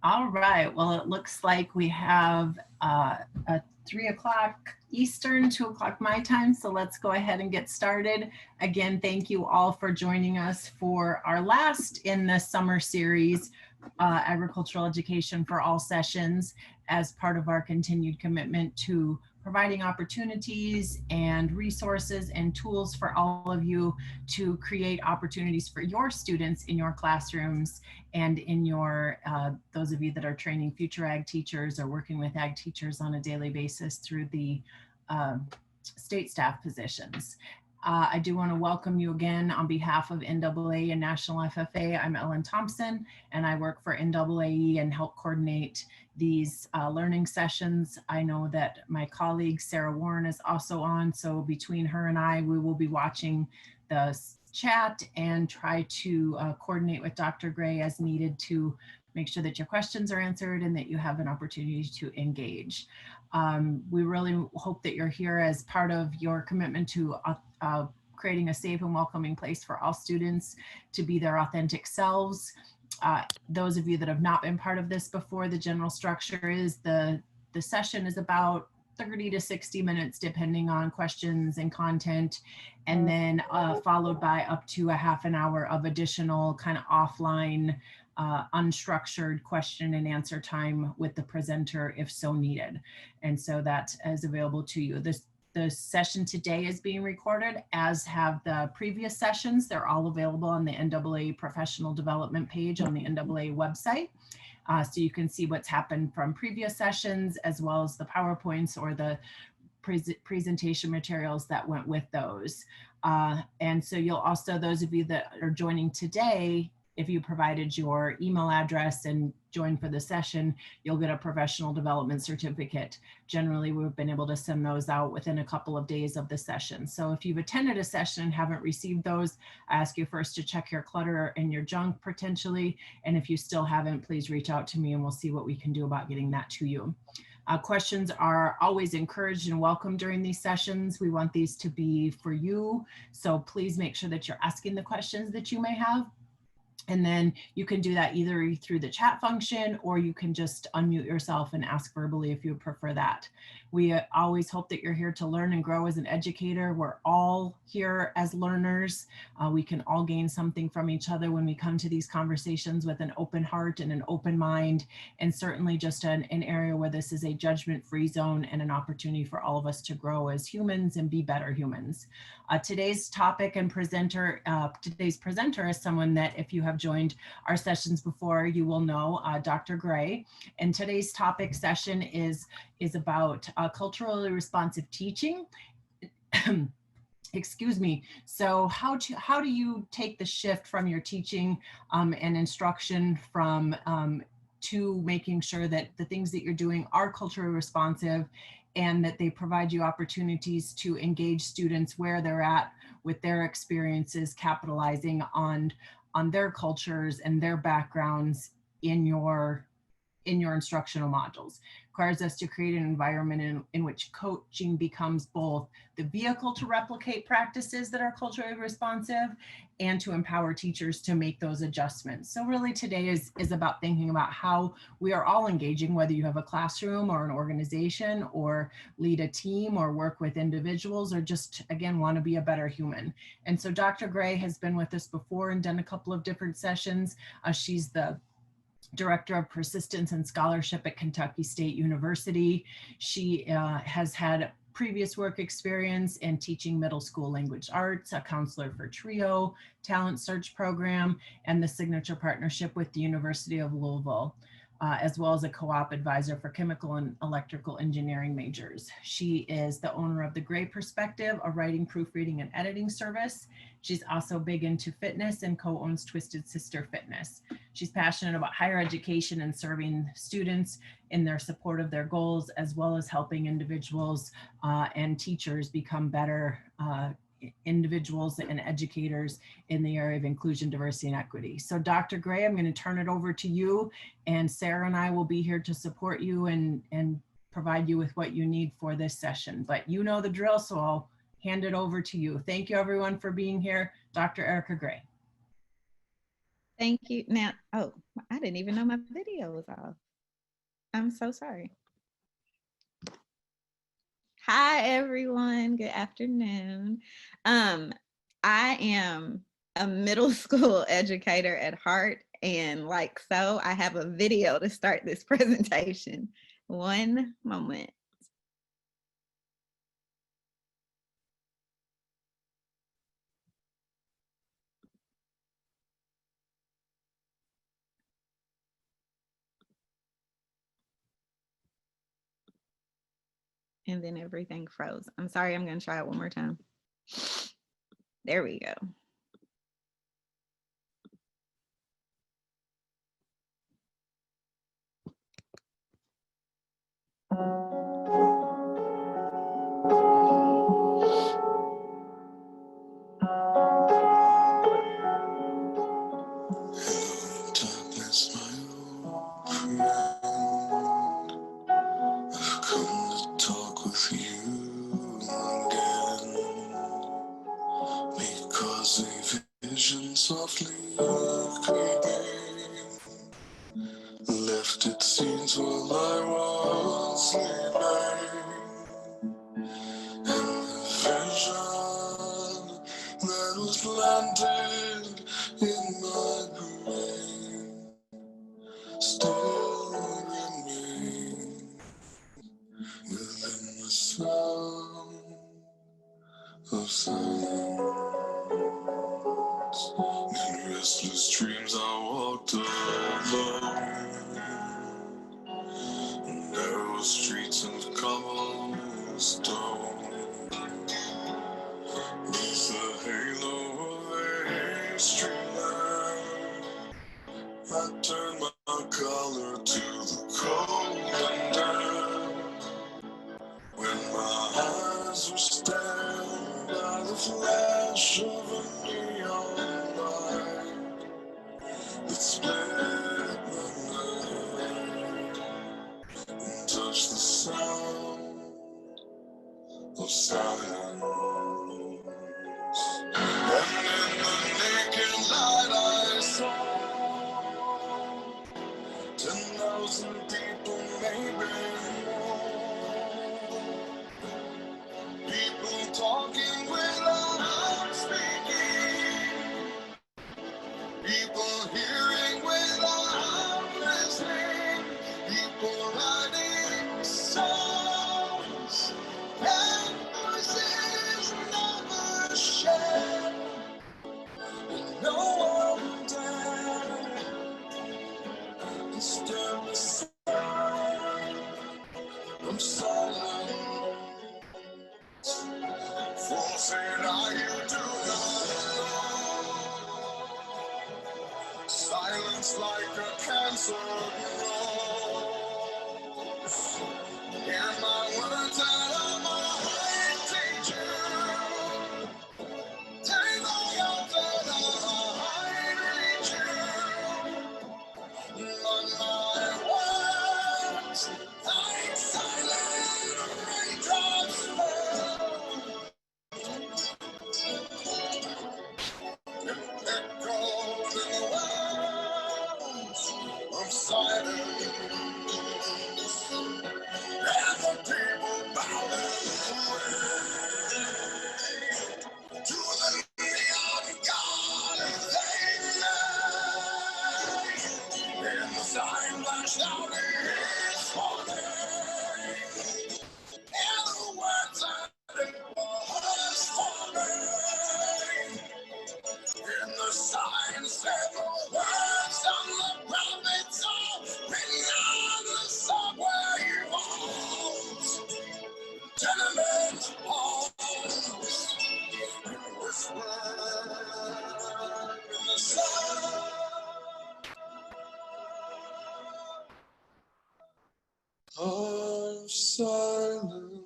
All right, well, it looks like we have a 3 o'clock Eastern, 2 o'clock my time, so let's go ahead and get started. Again, thank you all for joining us for our last in the summer series, Agricultural Education for All sessions, as part of our continued commitment to providing opportunities and resources and tools for all of you to create opportunities for your students in your classrooms and in your, those of you that are training future ag teachers or working with ag teachers on a daily basis through the state staff positions. I do want to welcome you again on behalf of NAA and National FFA. I'm Ellen Thompson, and I work for NAAE and help coordinate these learning sessions. I know that my colleague Sarah Warren is also on, so between her and I, we will be watching the chat and try to coordinate with Dr. Gray as needed to make sure that your questions are answered and that you have an opportunity to engage. We really hope that you're here as part of your commitment to creating a safe and welcoming place for all students to be their authentic selves. Those of you that have not been part of this before, the general structure is the session is about 30 to 60 minutes, depending on questions and content, and then followed by up to a half an hour of additional kind of offline, unstructured question and answer time with the presenter if so needed. And so that is available to you. The session today is being recorded, as have the previous sessions. They're all available on the NAA professional development page on the NAA website. So you can see what's happened from previous sessions, as well as the PowerPoints or the presentation materials that went with those. And so you'll also, those of you that are joining today, if you provided your email address and joined for the session, you'll get a professional development certificate. Generally, we've been able to send those out within a couple of days of the session. So if you've attended a session and haven't received those, I ask you first to check your clutter and your junk potentially. And if you still haven't, please reach out to me and we'll see what we can do about getting that to you. Questions are always encouraged and welcome during these sessions. We want these to be for you. So please make sure that you're asking the questions that you may have. And then you can do that either through the chat function, or you can just unmute yourself and ask verbally if you prefer that. We always hope that you're here to learn and grow as an educator. We're all here as learners. We can all gain something from each other when we come to these conversations with an open heart and an open mind, and certainly just an area where this is a judgment-free zone and an opportunity for all of us to grow as humans and be better humans. Today's topic and presenter, today's presenter is someone that if you have joined our sessions before, you will know, Dr. Gray. And today's topic session is about culturally responsive teaching. Excuse me. So how do you take the shift from your teaching and instruction from to making sure that the things that you're doing are culturally responsive and that they provide you opportunities to engage students where they're at with their experiences, capitalizing on their cultures and their backgrounds in your instructional modules. Requires us to create an environment in which coaching becomes both the vehicle to replicate practices that are culturally responsive and to empower teachers to make those adjustments. So really today is about thinking about how we are all engaging, whether you have a classroom or an organization or lead a team or work with individuals or just, again, want to be a better human. And so Dr. Gray has been with us before and done a couple of different sessions. She's the Director of Persistence and Scholarship at Kentucky State University. She has had previous work experience in teaching middle school language arts, a counselor for TRIO, talent search program, and the signature partnership with the University of Louisville, as well as a co-op advisor for chemical and electrical engineering majors. She is the owner of The Gray Perspective, a writing, proofreading, and editing service. She's also big into fitness and co-owns Twisted Sister Fitness. She's passionate about higher education and serving students in their support of their goals, as well as helping individuals and teachers become better individuals and educators in the area of inclusion, diversity, and equity. So Dr. Gray, I'm going to turn it over to you, and Sarah and I will be here to support you and provide you with what you need for this session. But you know the drill, so I'll hand it over to you. Thank you everyone for being here. Dr. Erica Gray. Thank you. Now, oh, I didn't even know my video was off. I'm so sorry. Hi, everyone. Good afternoon. Um, I am a middle school educator at heart, and like so, I have a video to start this presentation. One moment. And then everything froze. I'm sorry, I'm going to try it one more time. There we go. Darkness, my old friend. I've come to talk with you again because a vision softly creeping left its scenes while I was sleeping, and the vision that was planted in my brain still remains within the sound of silence. In restless dreams I walked alone, narrow streets of cobblestone, with the halo of a street lamp. I turned my collar to the cold and damp, when my eyes were stabbed by the flash of a neon light that split the night and touched the sound of silence. And in the naked light I saw 10,000 people, maybe more. People talking without speaking. People hearing without listening. People writing songs and voices never shared. And no one dared disturb the sound of silence. For said I, you do not know. Silence like a cancer grows. Hear my words out of my heart, teacher. Take my out that I reach you. On my words, like silent raindrops fall. Echoes in the wells of silence, and the people bowing to the neon god they made. And the sign flashed out his warning, and the words that it was forming. In the sign said the words on the prophets are written on the subway walls, tenement halls, and whispered in the sound of silence.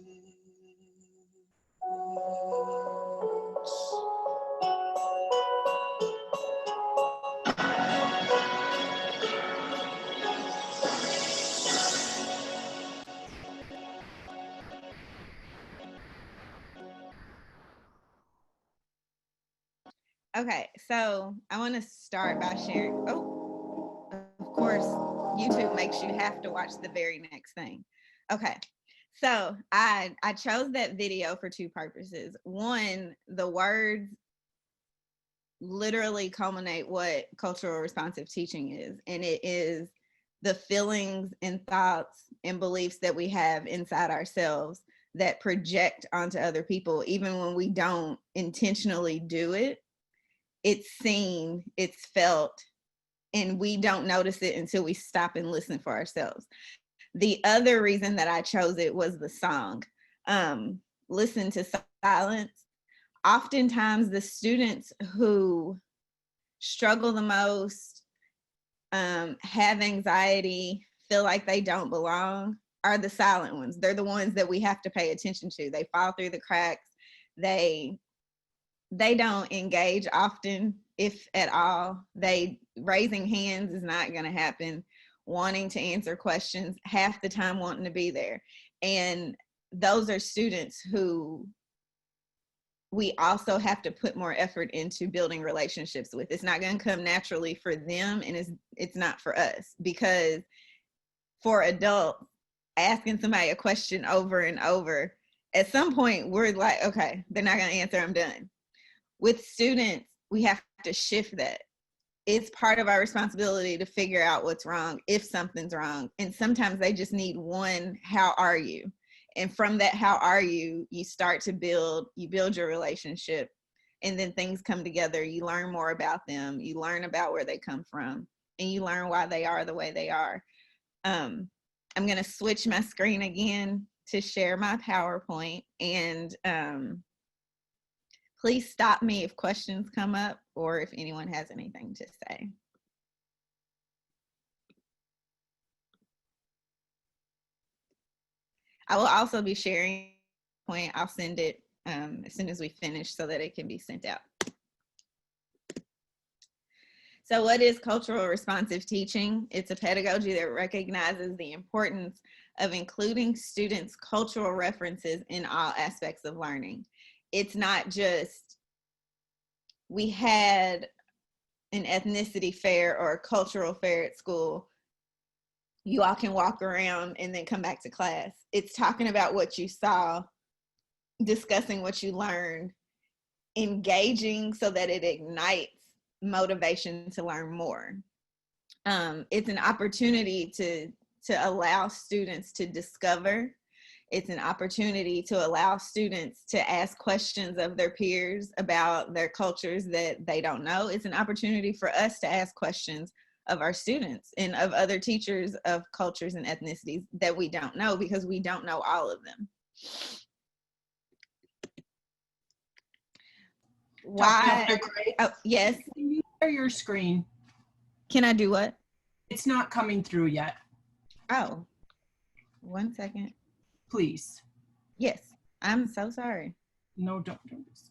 Okay, so I want to start by sharing. Oh, of course, YouTube makes you have to watch the very next thing. Okay, so I chose that video for two purposes. One, the words literally culminate what cultural responsive teaching is, and it is the feelings and thoughts and beliefs that we have inside ourselves that project onto other people, even when we don't intentionally do it. It's seen, it's felt, and we don't notice it until we stop and listen for ourselves. The other reason that I chose it was the song, Listen to Silence. Oftentimes the students who struggle the most, have anxiety, feel like they don't belong, are the silent ones. They're the ones that we have to pay attention to. They fall through the cracks. They don't engage often, if at all. Raising hands is not going to happen. Wanting to answer questions, half the time wanting to be there. And those are students who we also have to put more effort into building relationships with. It's not going to come naturally for them, and it's not for us, because for adults, asking somebody a question over and over, at some point we're like, okay, they're not going to answer, I'm done. With students, we have to shift that. It's part of our responsibility to figure out what's wrong, if something's wrong. And sometimes they just need one, how are you? And from that, how are you, you start to build your relationship. And then things come together. You learn more about them. You learn about where they come from. And you learn why they are the way they are. I'm going to switch my screen again to share my PowerPoint. And please stop me if questions come up or if anyone has anything to say. I will also be sharing a point. I'll send it as soon as we finish so that it can be sent out. So what is cultural responsive teaching? It's a pedagogy that recognizes the importance of including students' cultural references in all aspects of learning. It's not just, we had an ethnicity fair or a cultural fair at school, you all can walk around and then come back to class. It's talking about what you saw, discussing what you learned, engaging so that it ignites motivation to learn more. It's an opportunity to allow students to discover. It's an opportunity to allow students to ask questions of their peers about their cultures that they don't know. It's an opportunity for us to ask questions of our students and of other teachers of cultures and ethnicities that we don't know, because we don't know all of them. Why? Oh, yes. Can you share your screen? Can I do what? It's not coming through yet. Oh, 1 second. Please. Yes, I'm so sorry. No, don't do this.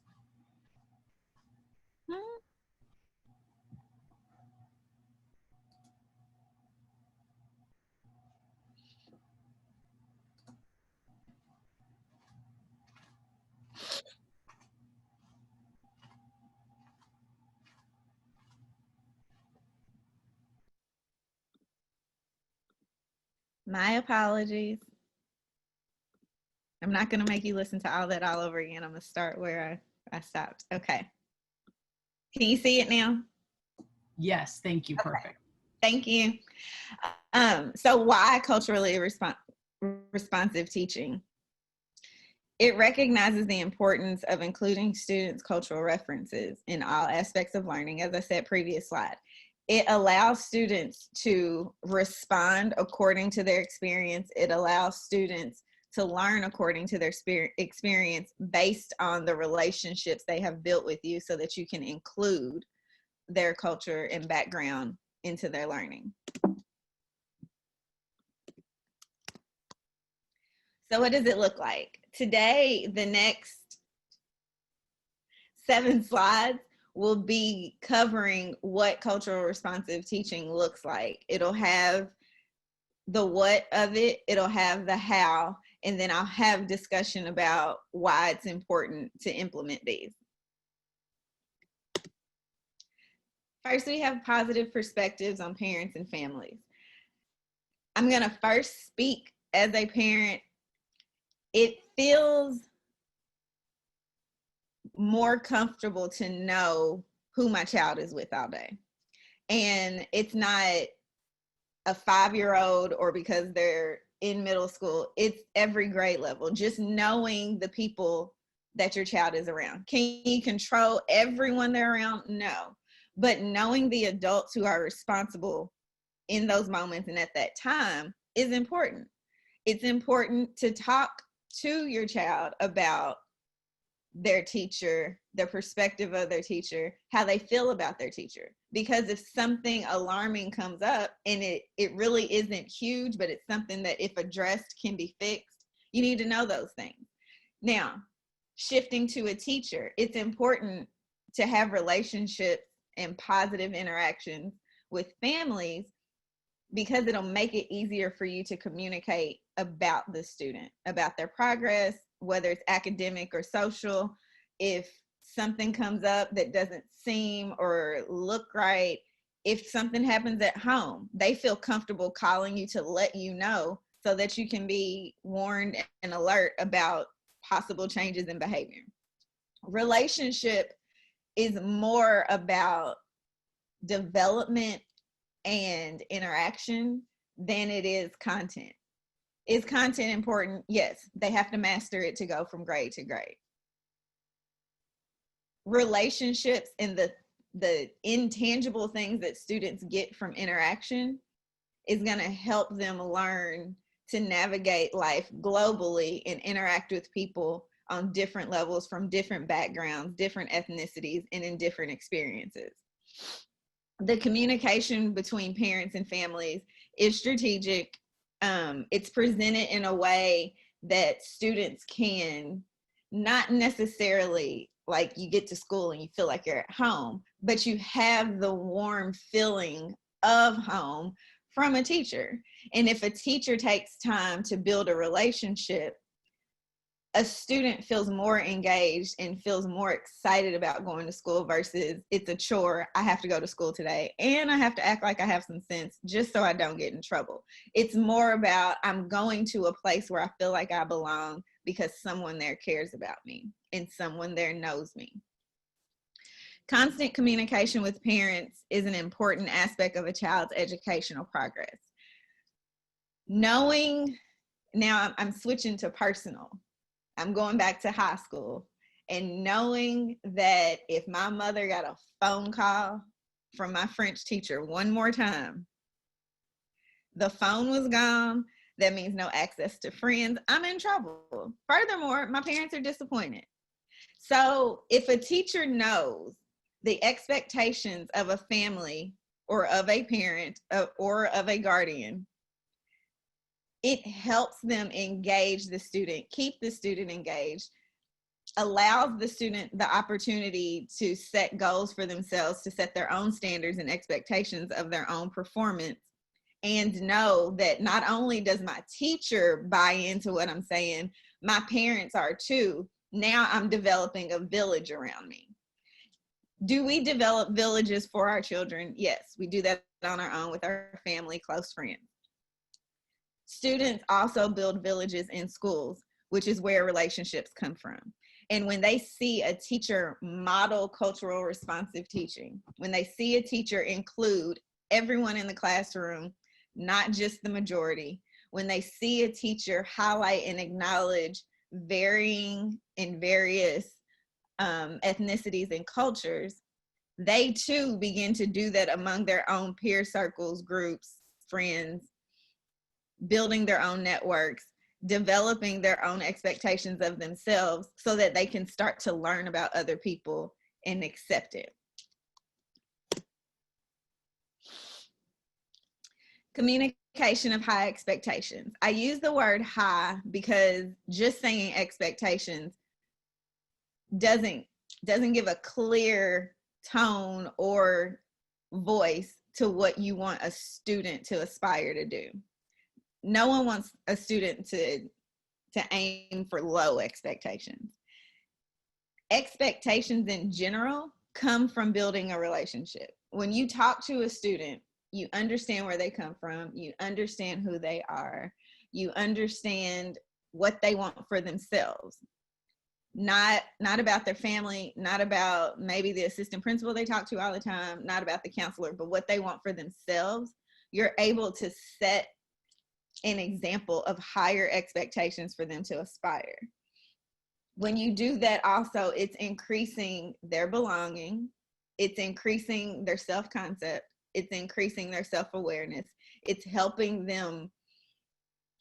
My apologies. I'm not going to make you listen to all that all over again. I'm going to start where I stopped. Okay. Can you see it now? Yes, thank you. Okay. Perfect. Thank you. So why culturally responsive teaching? It recognizes the importance of including students' cultural references in all aspects of learning, as I said previous slide. It allows students to respond according to their experience. It allows students to learn according to their experience based on the relationships they have built with you, so that you can include their culture and background into their learning. So what does it look like? Today, the next 7 slides will be covering what cultural responsive teaching looks like. It'll have the what of it, it'll have the how, and then I'll have discussion about why it's important to implement these. First, we have positive perspectives on parents and families. I'm going to first speak as a parent. It feels more comfortable to know who my child is with all day. And it's not a 5-year-old or because they're in middle school. It's every grade level. Just knowing the people that your child is around. Can you control everyone they're around? No. But knowing the adults who are responsible in those moments and at that time is important. It's important to talk to your child about their teacher, their perspective of their teacher, how they feel about their teacher. Because if something alarming comes up and it really isn't huge, but it's something that if addressed can be fixed, you need to know those things. Now, shifting to a teacher, it's important to have relationships and positive interactions with families because it'll make it easier for you to communicate about the student, about their progress, whether it's academic or social. If something comes up that doesn't seem or look right, if something happens at home, they feel comfortable calling you to let you know so that you can be warned and alert about possible changes in behavior. Relationship is more about development and interaction than it is content. Is content important? Yes, they have to master it to go from grade to grade. Relationships and the intangible things that students get from interaction is going to help them learn to navigate life globally and interact with people on different levels from different backgrounds, different ethnicities, and in different experiences. The communication between parents and families is strategic. It's presented in a way that students can not necessarily like you get to school and you feel like you're at home, but you have the warm feeling of home from a teacher. And if a teacher takes time to build a relationship, a student feels more engaged and feels more excited about going to school versus it's a chore. I have to go to school today and I have to act like I have some sense just so I don't get in trouble. It's more about I'm going to a place where I feel like I belong because someone there cares about me and someone there knows me. Constant communication with parents is an important aspect of a child's educational progress. Knowing, now I'm switching to personal. I'm going back to high school and knowing that if my mother got a phone call from my French teacher one more time, the phone was gone. That means no access to friends. I'm in trouble. Furthermore, my parents are disappointed. So if a teacher knows the expectations of a family or of a parent or of a guardian, it helps them engage the student, keep the student engaged, allows the student the opportunity to set goals for themselves, to set their own standards and expectations of their own performance, and know that not only does my teacher buy into what I'm saying, my parents are too. Now I'm developing a village around me. Do we develop villages for our children? Yes, we do that on our own with our family, close friends. Students also build villages in schools, which is where relationships come from. And when they see a teacher model cultural responsive teaching, when they see a teacher include everyone in the classroom, not just the majority, when they see a teacher highlight and acknowledge varying and various ethnicities and cultures, they too begin to do that among their own peer circles, groups, friends, building their own networks, developing their own expectations of themselves so that they can start to learn about other people and accept it. Communication of high expectations. I use the word high because just saying expectations doesn't give a clear tone or voice to what you want a student to aspire to do. No one wants a student to aim for low expectations. Expectations in general come from building a relationship. when you talk to a student, you understand where they come from, you understand who they are, you understand what they want for themselves. Not about their family, not about maybe the assistant principal they talk to all the time, not about the counselor, but what they want for themselves. You're able to set an example of higher expectations for them to aspire. When you do that also, it's increasing their belonging, it's increasing their self-concept, it's increasing their self-awareness, it's helping them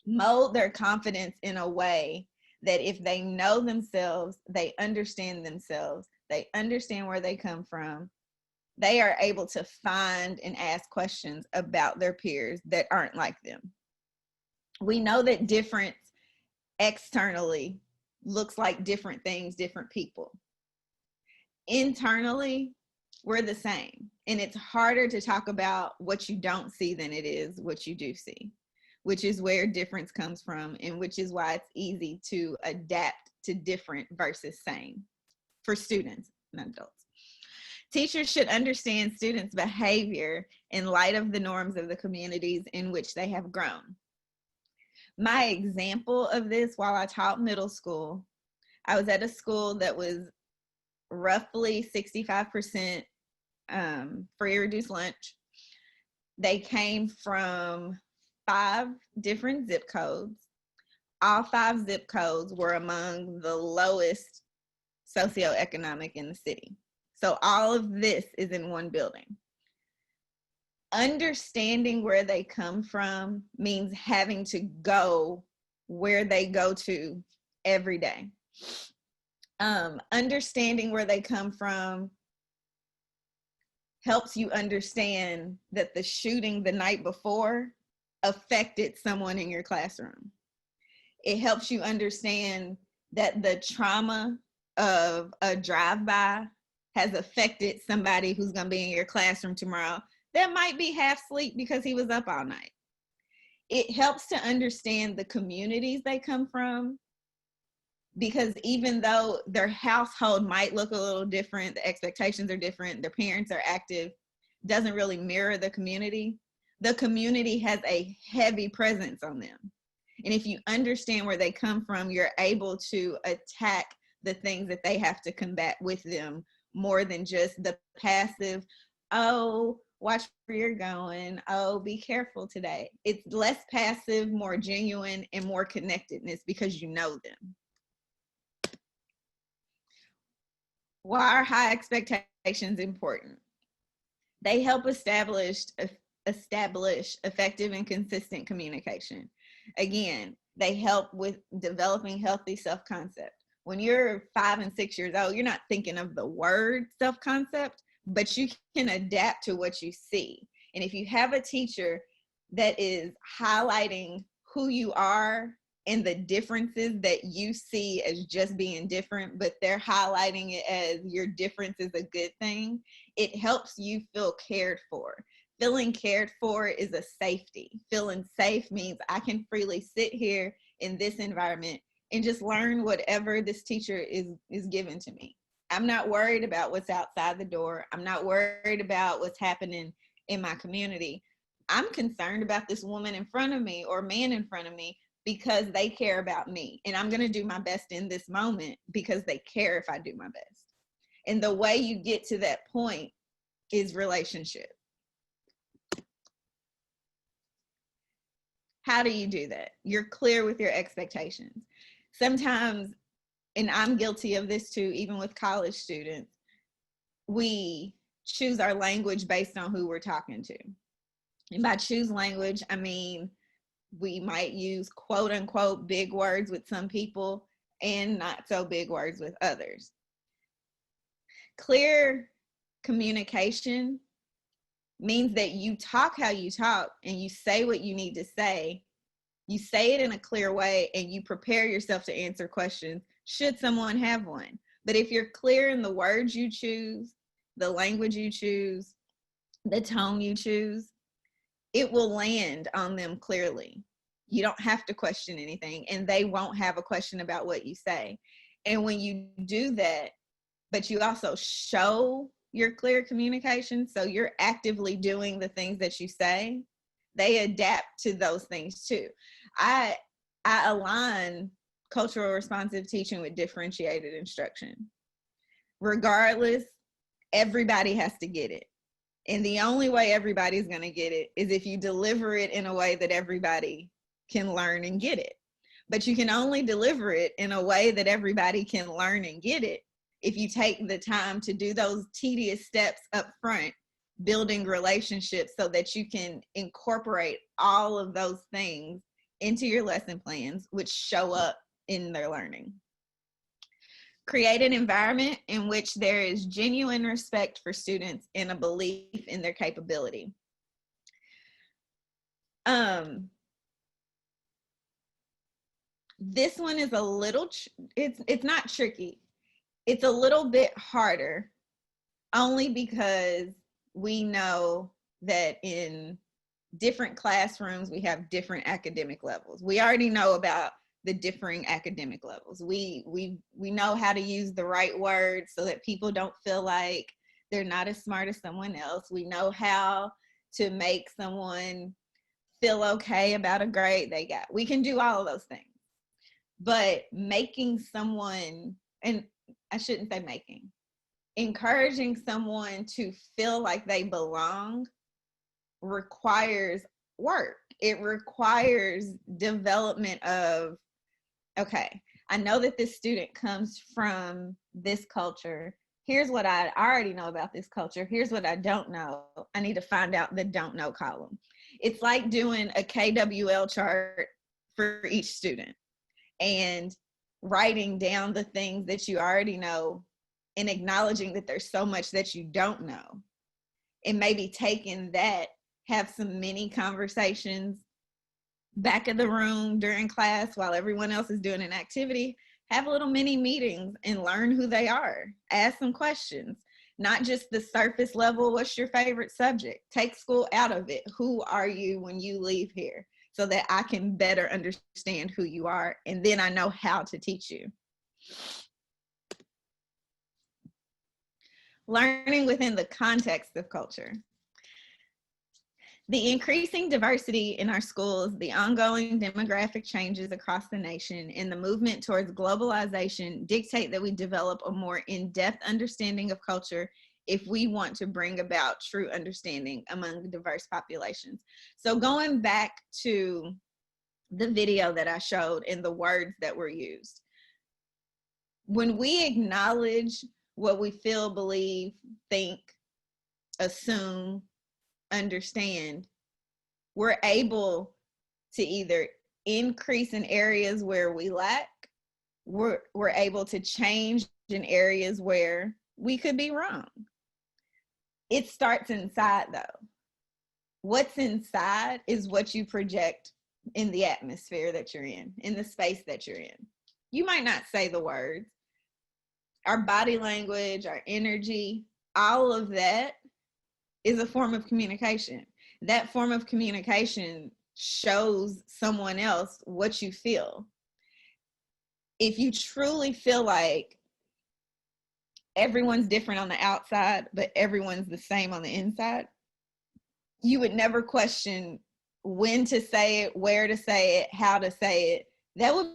mold their confidence in a way that if they know themselves, they understand themselves, they understand where they come from, they are able to find and ask questions about their peers that aren't like them. We know that difference externally looks like different things, different people. Internally, we're the same. And it's harder to talk about what you don't see than it is what you do see, which is where difference comes from, and which is why it's easy to adapt to different versus same for students and adults. Teachers should understand students' behavior in light of the norms of the communities in which they have grown. My example of this, while I taught middle school, I was at a school that was roughly 65% free or reduced lunch. They came from 5 different zip codes. All 5 zip codes were among the lowest socioeconomic in the city. So all of this is in one building. Understanding where they come from means having to go where they go to every day. Understanding where they come from helps you understand that the shooting the night before affected someone in your classroom. It helps you understand that the trauma of a drive-by has affected somebody who's going to be in your classroom tomorrow that might be half asleep because he was up all night. It helps to understand the communities they come from, because even though their household might look a little different, the expectations are different, their parents are active, doesn't really mirror the community has a heavy presence on them. And if you understand where they come from, you're able to attack the things that they have to combat with them more than just the passive, oh, watch where you're going, oh, be careful today. It's less passive, more genuine, and more connectedness because you know them. Why are high expectations important? They help establish effective and consistent communication. Again, they help with developing healthy self-concept. When you're 5 and 6 years old, you're not thinking of the word self-concept, but you can adapt to what you see. And if you have a teacher that is highlighting who you are and the differences that you see as just being different, but they're highlighting it as your difference is a good thing, it helps you feel cared for. Feeling cared for is a safety. Feeling safe means I can freely sit here in this environment and just learn whatever this teacher is given to me. I'm not worried about what's outside the door. I'm not worried about what's happening in my community. I'm concerned about this woman in front of me or man in front of me because they care about me. And I'm going to do my best in this moment because they care if I do my best. And the way you get to that point is relationship. How do you do that? You're clear with your expectations. Sometimes, and I'm guilty of this too, even with college students, we choose our language based on who we're talking to. And by choose language, I mean, we might use quote unquote big words with some people and not so big words with others. Clear communication means that you talk how you talk and you say what you need to say. You say it in a clear way and you prepare yourself to answer questions should someone have one. But if you're clear in the words you choose, the language you choose, the tone you choose, it will land on them clearly. You don't have to question anything and they won't have a question about what you say. And when you do that, but you also show your clear communication, so you're actively doing the things that you say, they adapt to those things too. I align cultural responsive teaching with differentiated instruction. Regardless, everybody has to get it. And the only way everybody's going to get it is if you deliver it in a way that everybody can learn and get it. But you can only deliver it in a way that everybody can learn and get it if you take the time to do those tedious steps up front, building relationships so that you can incorporate all of those things into your lesson plans, which show up in their learning. Create an environment in which there is genuine respect for students and a belief in their capability. This one is a little, it's not tricky. It's a little bit harder, only because we know that in different classrooms, we have different academic levels. We already know about the differing academic levels. We know how to use the right words so that people don't feel like they're not as smart as someone else. We know how to make someone feel okay about a grade they got. We can do all of those things. But making someone, and I shouldn't say making, encouraging someone to feel like they belong requires work. It requires development of, okay, I know that this student comes from this culture. Here's what I already know about this culture. Here's what I don't know. I need to find out the don't know column. It's like doing a KWL chart for each student and writing down the things that you already know and acknowledging that there's so much that you don't know. And maybe taking that, have some mini conversations back of the room during class while everyone else is doing an activity. Have little mini meetings and learn who they are. Ask some questions, not just the surface level, what's your favorite subject? Take school out of it. Who are you when you leave here? So that I can better understand who you are, and then I know how to teach you. Learning within the context of culture. The increasing diversity in our schools, the ongoing demographic changes across the nation, and the movement towards globalization dictate that we develop a more in-depth understanding of culture if we want to bring about true understanding among diverse populations. So going back to the video that I showed and the words that were used, when we acknowledge what we feel, believe, think, assume, understand, we're able to either increase in areas where we lack, we're able to change in areas where we could be wrong. It starts inside though. What's inside is what you project in the atmosphere that you're in the space that you're in. You might not say the words. Our body language, our energy, all of that is a form of communication. That form of communication shows someone else what you feel. If you truly feel like everyone's different on the outside, but everyone's the same on the inside, you would never question when to say it, where to say it, how to say it. That would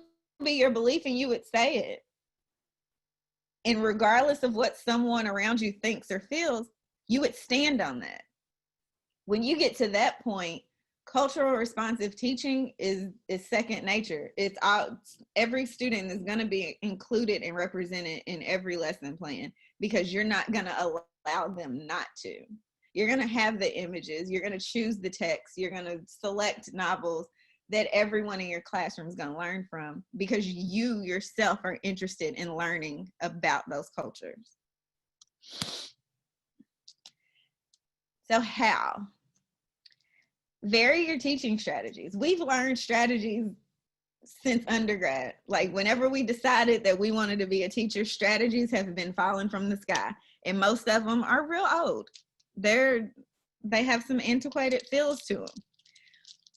be your belief and you would say it. And regardless of what someone around you thinks or feels, you would stand on that. When you get to that point, cultural responsive teaching is second nature. It's all, every student is going to be included and represented in every lesson plan because you're not going to allow them not to. You're going to have the images, you're going to choose the text, you're going to select novels that everyone in your classroom is going to learn from because you yourself are interested in learning about those cultures. So how? Vary your teaching strategies. We've learned strategies since undergrad. Like whenever we decided that we wanted to be a teacher, strategies have been falling from the sky. And most of them are real old. They have some antiquated feels to them.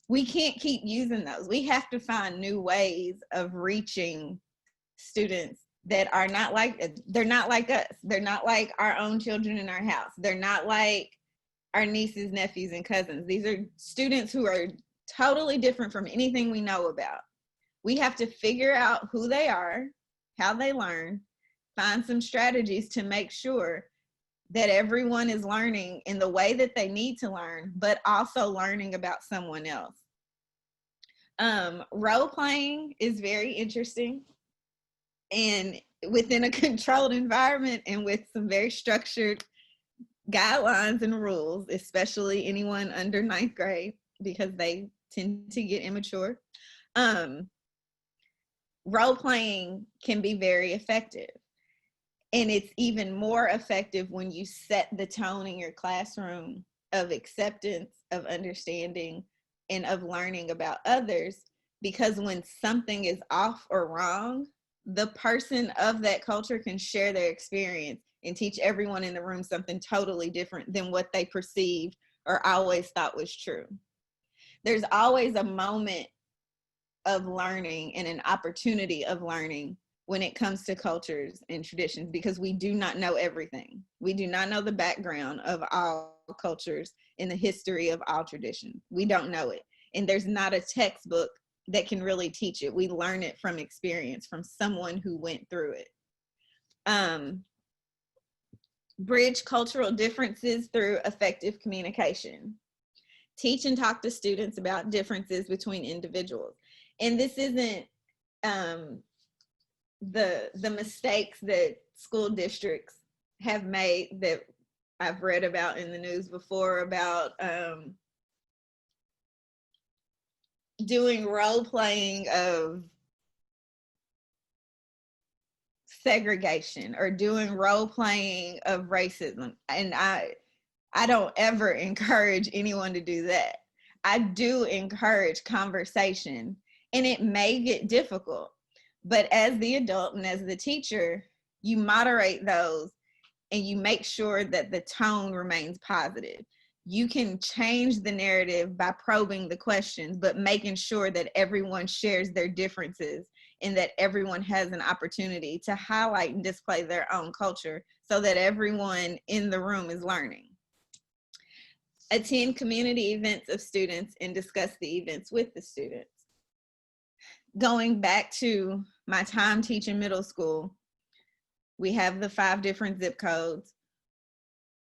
We can't keep using those. We have to find new ways of reaching students that are not like, they're not like us. They're not like our own children in our house. They're not like our nieces, nephews, and cousins. These are students who are totally different from anything we know about. We have to figure out who they are, how they learn, find some strategies to make sure that everyone is learning in the way that they need to learn, but also learning about someone else. Role playing is very interesting, and within a controlled environment and with some very structured guidelines and rules, especially anyone under 9th grade, because they tend to get immature. Role playing can be very effective. And it's even more effective when you set the tone in your classroom of acceptance, of understanding, and of learning about others. Because when something is off or wrong, the person of that culture can share their experience and teach everyone in the room something totally different than what they perceived or always thought was true. There's always a moment of learning and an opportunity of learning when it comes to cultures and traditions, because we do not know everything. We do not know the background of all cultures and the history of all traditions. We don't know it. And there's not a textbook that can really teach it. We learn it from experience, from someone who went through it. Bridge cultural differences through effective communication. Teach and talk to students about differences between individuals. And this isn't the mistakes that school districts have made that I've read about in the news before, about doing role playing of segregation or doing role playing of racism. And I don't ever encourage anyone to do that. I do encourage conversation, and it may get difficult, but as the adult and as the teacher, you moderate those and you make sure that the tone remains positive. You can change the narrative by probing the questions, but making sure that everyone shares their differences and that everyone has an opportunity to highlight and display their own culture so that everyone in the room is learning. Attend community events of students and discuss the events with the students. Going back to my time teaching middle school, we have the 5 different zip codes.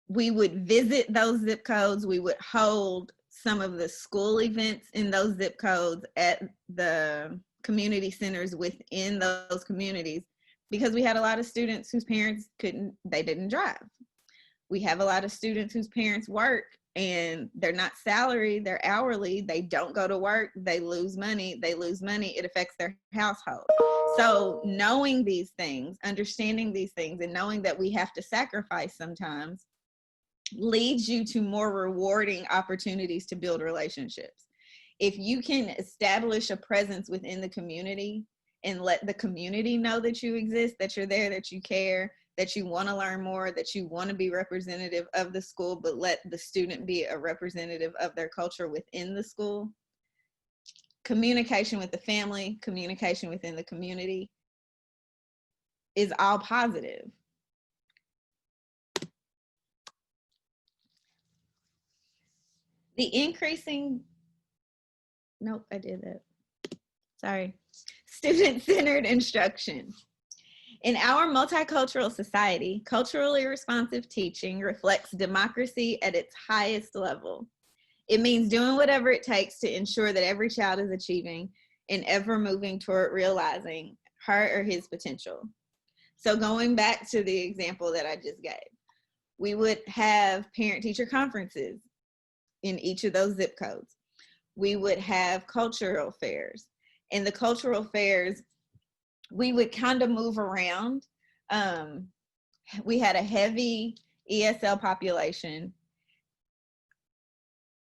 We would visit those zip codes. We would hold some of the school events in those zip codes at the community centers within those communities, because we had a lot of students whose parents didn't drive. We have a lot of students whose parents work and they're not salaried, they're hourly, they don't go to work, they lose money, it affects their household. So knowing these things, understanding these things, and knowing that we have to sacrifice sometimes leads you to more rewarding opportunities to build relationships. If you can establish a presence within the community and let the community know that you exist, that you're there, that you care, that you want to learn more, that you want to be representative of the school, but let the student be a representative of their culture within the school. Communication with the family, communication within the community is all positive. The increasing, nope, I did that. Sorry. Student-centered instruction. In our multicultural society, culturally responsive teaching reflects democracy at its highest level. It means doing whatever it takes to ensure that every child is achieving and ever moving toward realizing her or his potential. So going back to the example that I just gave, we would have parent-teacher conferences in each of those zip codes. We would have cultural fairs. In the cultural fairs, we would kind of move around. We had a heavy ESL population.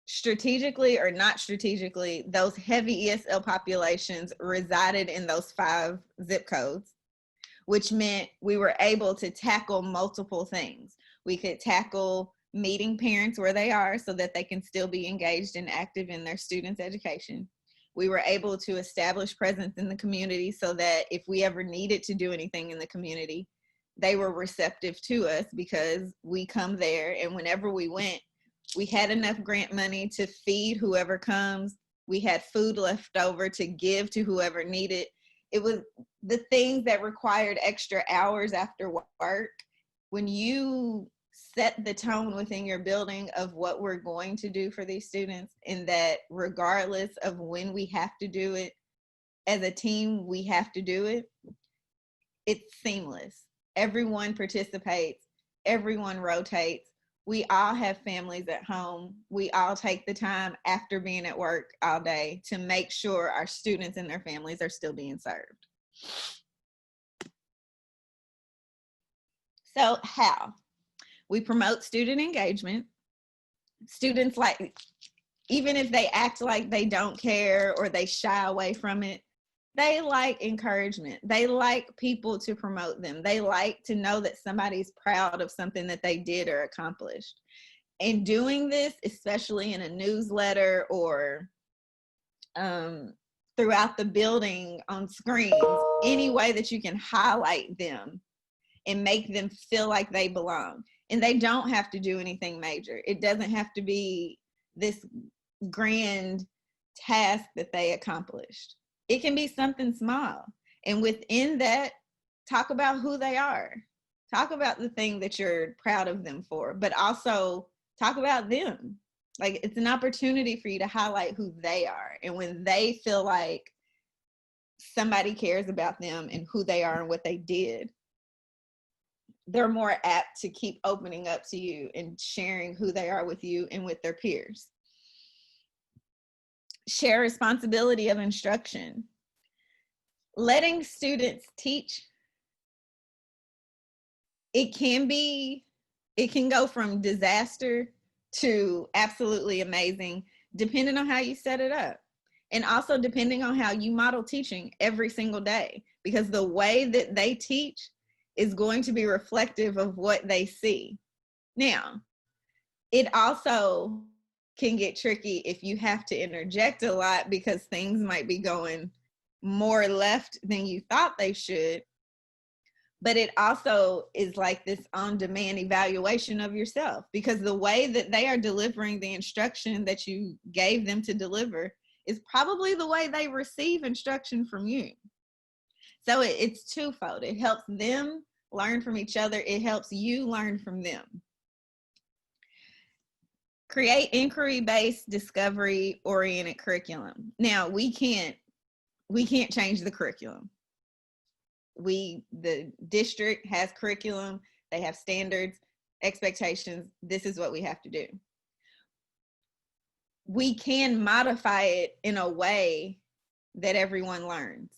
Strategically or not strategically, those heavy ESL populations resided in those 5 zip codes, which meant we were able to tackle multiple things. We could tackle meeting parents where they are so that they can still be engaged and active in their students' education. We were able to establish presence in the community so that if we ever needed to do anything in the community, they were receptive to us because we come there, and whenever we went, we had enough grant money to feed whoever comes. We had food left over to give to whoever needed. It was the things that required extra hours after work. When you set the tone within your building of what we're going to do for these students, and that regardless of when we have to do it, as a team, we have to do it, it's seamless. Everyone participates, everyone rotates. We all have families at home. We all take the time after being at work all day to make sure our students and their families are still being served. So how? We promote student engagement. Students, like, even if they act like they don't care or they shy away from it, they like encouragement. They like people to promote them. They like to know that somebody's proud of something that they did or accomplished. And doing this, especially in a newsletter or throughout the building on screens, any way that you can highlight them and make them feel like they belong. And they don't have to do anything major. It doesn't have to be this grand task that they accomplished. It can be something small. And within that, talk about who they are. Talk about the thing that you're proud of them for, but also talk about them. Like, it's an opportunity for you to highlight who they are. And when they feel like somebody cares about them and who they are and what they did, they're more apt to keep opening up to you and sharing who they are with you and with their peers. Share responsibility of instruction. Letting students teach, it can go from disaster to absolutely amazing, depending on how you set it up. And also depending on how you model teaching every single day, because the way that they teach is going to be reflective of what they see. Now, it also can get tricky if you have to interject a lot because things might be going more left than you thought they should. But it also is like this on-demand evaluation of yourself, because the way that they are delivering the instruction that you gave them to deliver is probably the way they receive instruction from you. So it's twofold. It helps them learn from each other. It helps you learn from them. Create inquiry-based, discovery-oriented curriculum. Now, we can't change the curriculum. The district has curriculum. They have standards, expectations. This is what we have to do. We can modify it in a way that everyone learns.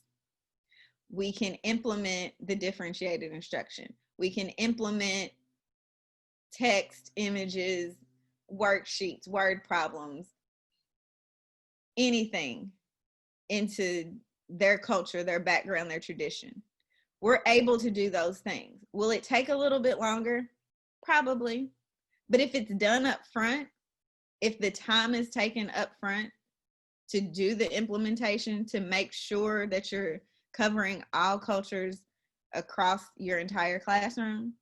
We can implement the differentiated instruction. We can implement text, images, worksheets, word problems, anything into their culture, their background, their tradition. We're able to do those things. Will it take a little bit longer? Probably. But if it's done up front, if the time is taken up front to do the implementation, to make sure that you're covering all cultures across your entire classroom,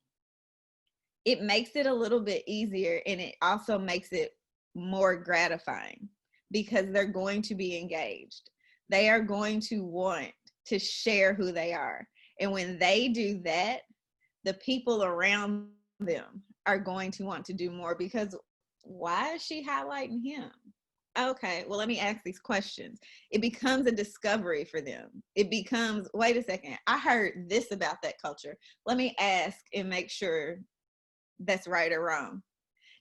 it makes it a little bit easier, and it also makes it more gratifying because they're going to be engaged. They are going to want to share who they are. And when they do that, the people around them are going to want to do more, because why is she highlighting him? Okay, well, let me ask these questions. It becomes a discovery for them. It becomes, wait a second, I heard this about that culture. Let me ask and make sure that's right or wrong.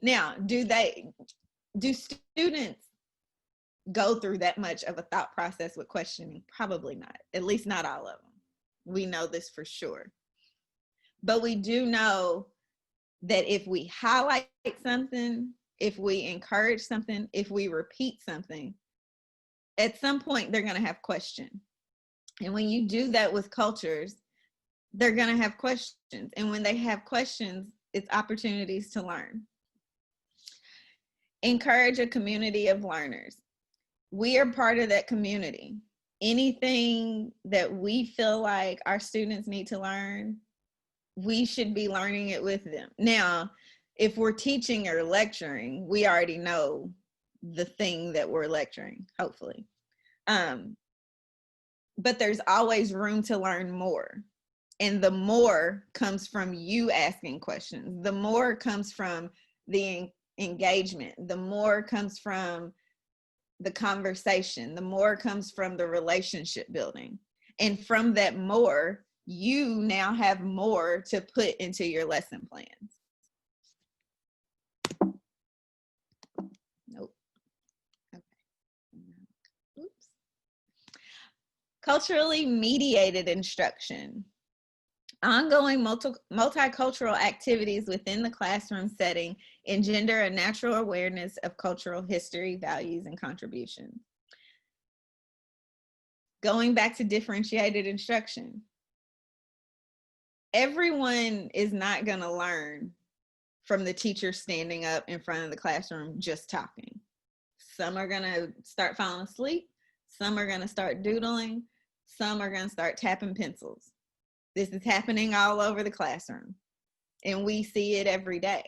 Now, do students go through that much of a thought process with questioning? Probably not, at least not all of them. We know this for sure. But we do know that if we highlight something, if we encourage something, if we repeat something, at some point they're going to have questions. And when you do that with cultures, they're going to have questions. And when they have questions, it's opportunities to learn. Encourage a community of learners. we are part of that community. Anything that we feel like our students need to learn, we should be learning it with them. Now, if we're teaching or lecturing, we already know the thing that we're lecturing, hopefully. But there's always room to learn more. And the more comes from you asking questions. The more comes from the engagement. The more comes from the conversation. The more comes from the relationship building. And from that more, you now have more to put into your lesson plans. Nope. Okay. Oops. Culturally mediated instruction. Ongoing multicultural activities within the classroom setting engender a natural awareness of cultural history, values, and contributions. Going back to differentiated instruction. Everyone is not going to learn from the teacher standing up in front of the classroom just talking. Some are going to start falling asleep. Some are going to start doodling. Some are going to start tapping pencils. This is happening all over the classroom, and we see it every day.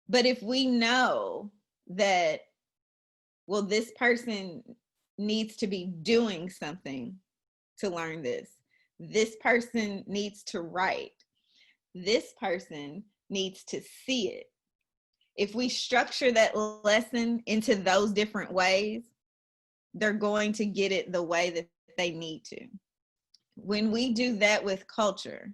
But if we know that, well, this person needs to be doing something to learn this. This person needs to write. This person needs to see it. If we structure that lesson into those different ways, they're going to get it the way that they need to. When we do that with culture,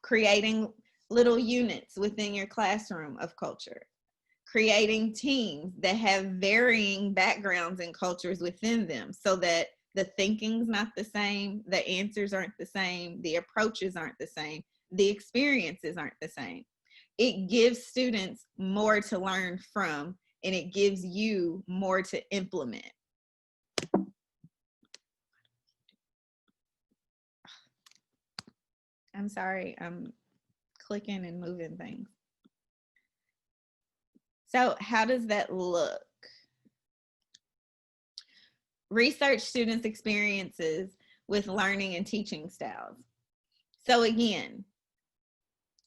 creating little units within your classroom of culture, creating teams that have varying backgrounds and cultures within them so that the thinking's not the same, the answers aren't the same, the approaches aren't the same, the experiences aren't the same. It gives students more to learn from, and it gives you more to implement. I'm sorry, I'm clicking and moving things. So how does that look? Research students' experiences with learning and teaching styles. So again,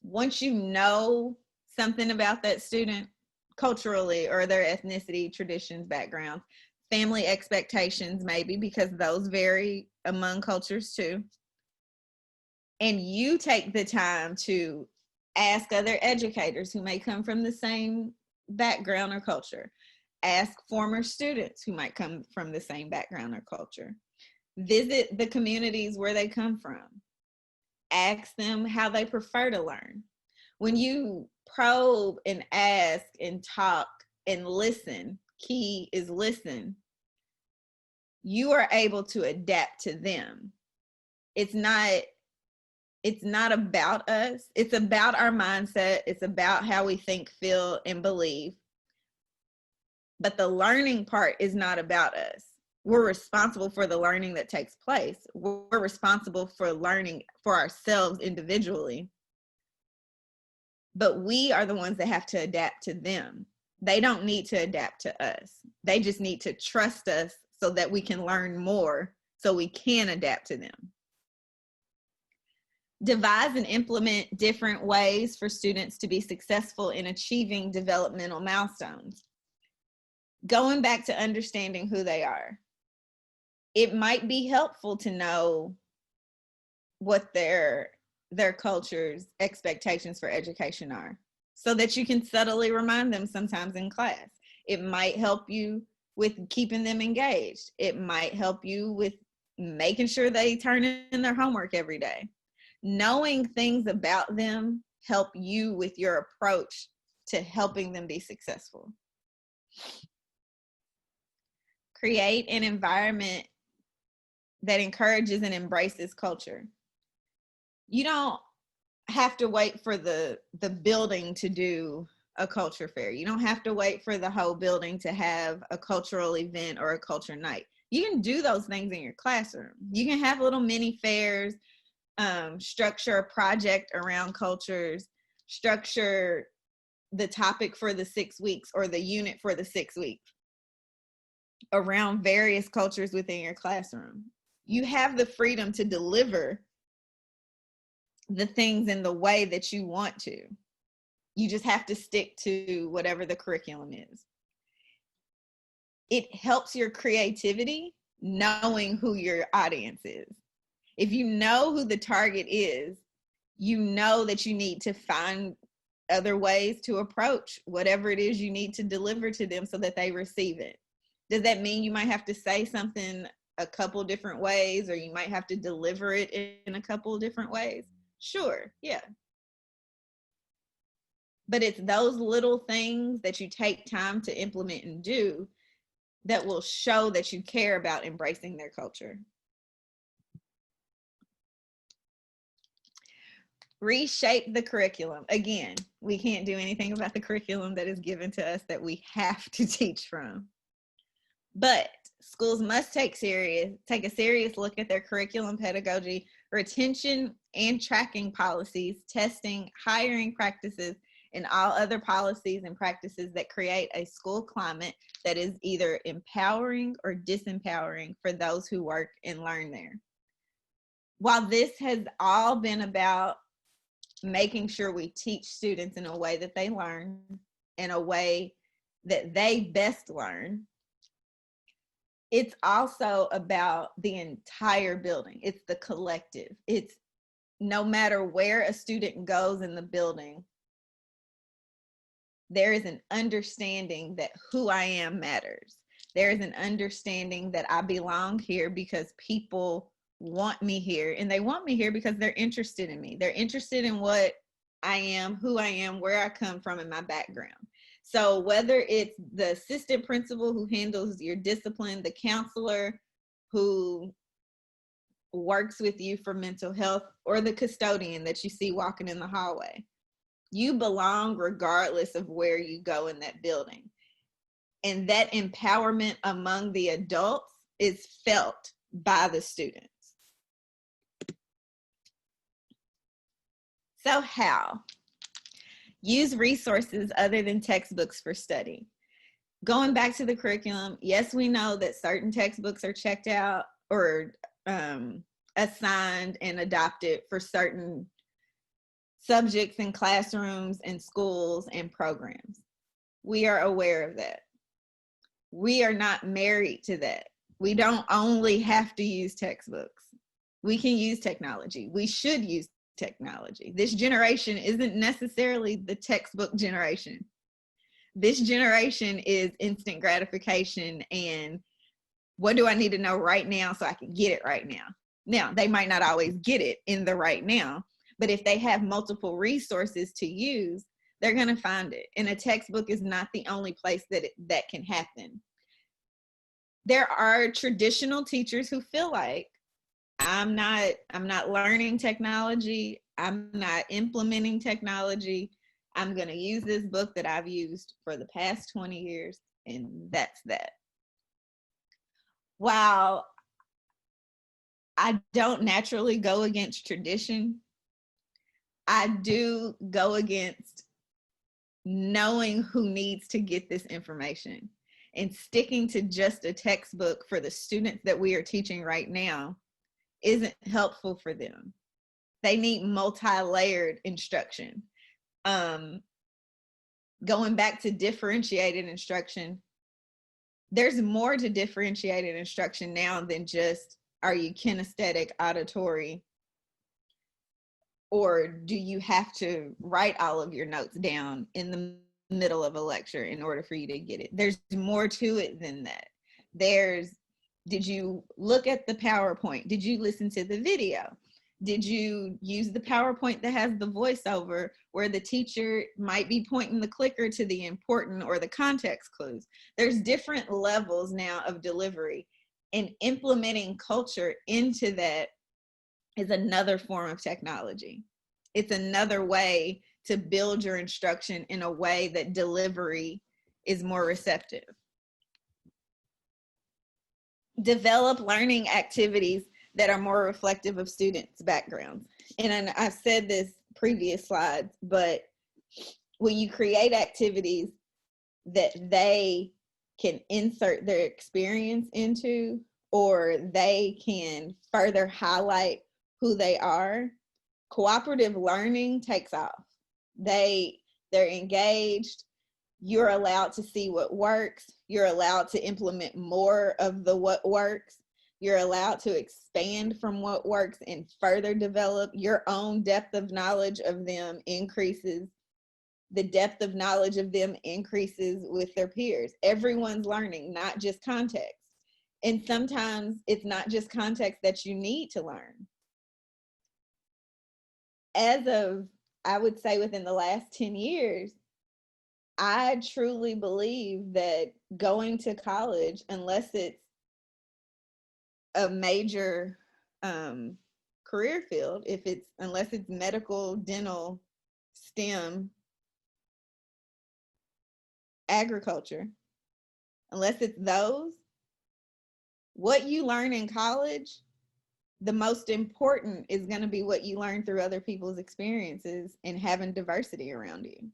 once you know something about that student culturally or their ethnicity, traditions, backgrounds, family expectations maybe, because those vary among cultures too, and you take the time to ask other educators who may come from the same background or culture, ask former students who might come from the same background or culture, visit the communities where they come from, ask them how they prefer to learn. When you probe and ask and talk and listen, key is listen, you are able to adapt to them. It's not about us. It's about our mindset. It's about how we think, feel, and believe. But the learning part is not about us. We're responsible for the learning that takes place. We're responsible for learning for ourselves individually. But we are the ones that have to adapt to them. They don't need to adapt to us. They just need to trust us so that we can learn more so we can adapt to them. Devise and implement different ways for students to be successful in achieving developmental milestones. Going back to understanding who they are. It might be helpful to know what their culture's expectations for education are so that you can subtly remind them sometimes in class. It might help you with keeping them engaged. It might help you with making sure they turn in their homework every day. Knowing things about them help you with your approach to helping them be successful. Create an environment that encourages and embraces culture. You don't have to wait for the building to do a culture fair. You don't have to wait for the whole building to have a cultural event or a culture night. You can do those things in your classroom. You can have little mini fairs, structure a project around cultures, structure the topic for the 6 weeks or the unit for the 6 weeks around various cultures within your classroom. You have the freedom to deliver the things in the way that you want to. You just have to stick to whatever the curriculum is. It helps your creativity knowing who your audience is. If you know who the target is, you know that you need to find other ways to approach whatever it is you need to deliver to them so that they receive it. Does that mean you might have to say something a couple different ways, or you might have to deliver it in a couple different ways? Sure, yeah. But it's those little things that you take time to implement and do that will show that you care about embracing their culture. Reshape the curriculum. Again, we can't do anything about the curriculum that is given to us that we have to teach from. But schools must take a serious look at their curriculum, pedagogy, retention and tracking policies, testing, hiring practices, and all other policies and practices that create a school climate that is either empowering or disempowering for those who work and learn there. While this has all been about making sure we teach students in a way that they learn, in a way that they best learn, it's also about the entire building. It's the collective. It's no matter where a student goes in the building, there is an understanding that who I am matters. There is an understanding that I belong here because people want me here, and they want me here because they're interested in me. They're interested in what I am, who I am, where I come from, and my background. So whether it's the assistant principal who handles your discipline, the counselor who works with you for mental health, or the custodian that you see walking in the hallway, you belong regardless of where you go in that building. And that empowerment among the adults is felt by the students. So how? Use resources other than textbooks for study. Going back to the curriculum, yes, we know that certain textbooks are checked out or assigned and adopted for certain subjects in classrooms and schools and programs. We are aware of that. We are not married to that. We don't only have to use textbooks. We can use technology. We should use technology. This generation isn't necessarily the textbook generation. This generation is instant gratification and what do I need to know right now so I can get it right now? Now, they might not always get it in the right now, but if they have multiple resources to use, they're going to find it. And a textbook is not the only place that can happen. There are traditional teachers who feel like I'm not learning technology. I'm not implementing technology. I'm going to use this book that I've used for the past 20 years, and that's that. While I don't naturally go against tradition, I do go against knowing who needs to get this information, and sticking to just a textbook for the students that we are teaching right now isn't helpful for them. They need multi-layered instruction. Going back to differentiated instruction, there's more to differentiated instruction now than just, are you kinesthetic, auditory, or do you have to write all of your notes down in the middle of a lecture in order for you to get it? There's more to it than that. Did you look at the PowerPoint? Did you listen to the video? Did you use the PowerPoint that has the voiceover where the teacher might be pointing the clicker to the important or the context clues? There's different levels now of delivery, and implementing culture into that is another form of technology. It's another way to build your instruction in a way that delivery is more receptive. Develop learning activities that are more reflective of students' backgrounds. And I've said this previous slides, but when you create activities that they can insert their experience into, or they can further highlight who they are, cooperative learning takes off. They're engaged. You're allowed to see what works. You're allowed to implement more of the what works. You're allowed to expand from what works and further develop. Your own depth of knowledge of them increases. The depth of knowledge of them increases with their peers. Everyone's learning, not just context. And sometimes it's not just context that you need to learn. As of, I would say within the last 10 years, I truly believe that going to college, unless it's a major career field, unless it's medical, dental, STEM, agriculture, unless it's those, what you learn in college, the most important is going to be what you learn through other people's experiences and having diversity around you.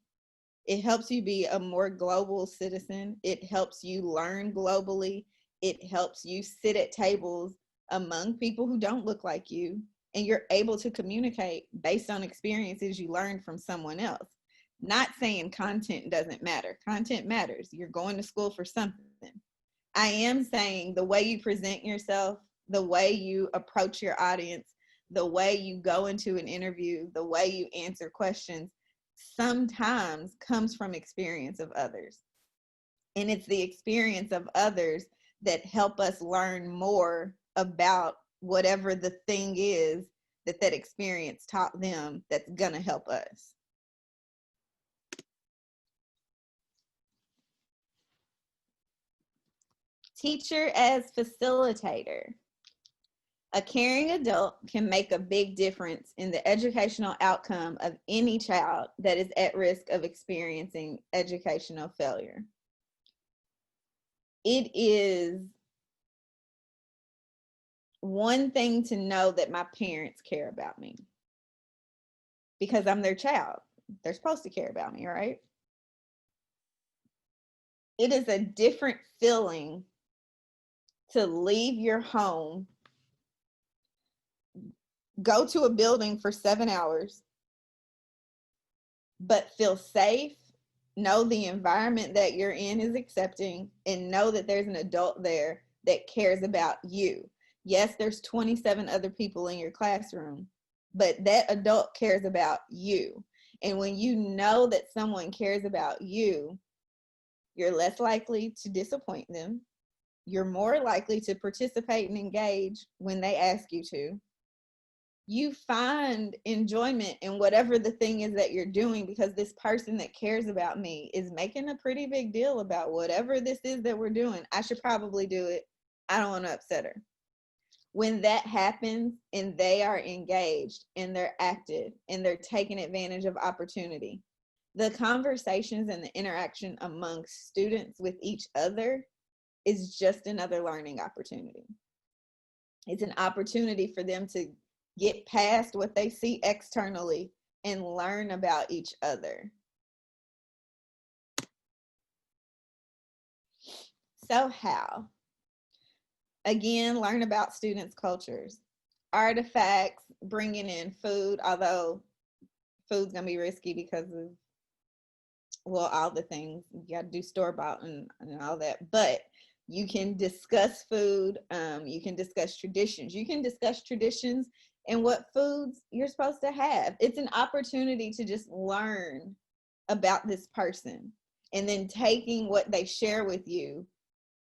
It helps you be a more global citizen. It helps you learn globally. It helps you sit at tables among people who don't look like you, and you're able to communicate based on experiences you learned from someone else. Not saying content doesn't matter. Content matters. You're going to school for something. I am saying the way you present yourself, the way you approach your audience, the way you go into an interview, the way you answer questions, sometimes comes from experience of others. And it's the experience of others that help us learn more about whatever the thing is that experience taught them that's going to help us. Teacher as facilitator. A caring adult can make a big difference in the educational outcome of any child that is at risk of experiencing educational failure. It is one thing to know that my parents care about me because I'm their child. They're supposed to care about me, right? It is a different feeling to leave your home, go to a building for 7 hours, but feel safe, know the environment that you're in is accepting, and know that there's an adult there that cares about you. Yes, there's 27 other people in your classroom, but that adult cares about you. And when you know that someone cares about you, you're less likely to disappoint them. You're more likely to participate and engage when they ask you to. You find enjoyment in whatever the thing is that you're doing because this person that cares about me is making a pretty big deal about whatever this is that we're doing. I should probably do it. I don't want to upset her. When that happens and they are engaged and they're active and they're taking advantage of opportunity, the conversations and the interaction among students with each other is just another learning opportunity. It's an opportunity for them to get past what they see externally and learn about each other. So how? Again, learn about students' cultures, artifacts, bringing in food, although food's gonna be risky because of, well, all the things. You gotta do store-bought and all that, but you can discuss food, you can discuss traditions. You can discuss traditions and what foods you're supposed to have. It's an opportunity to just learn about this person and then taking what they share with you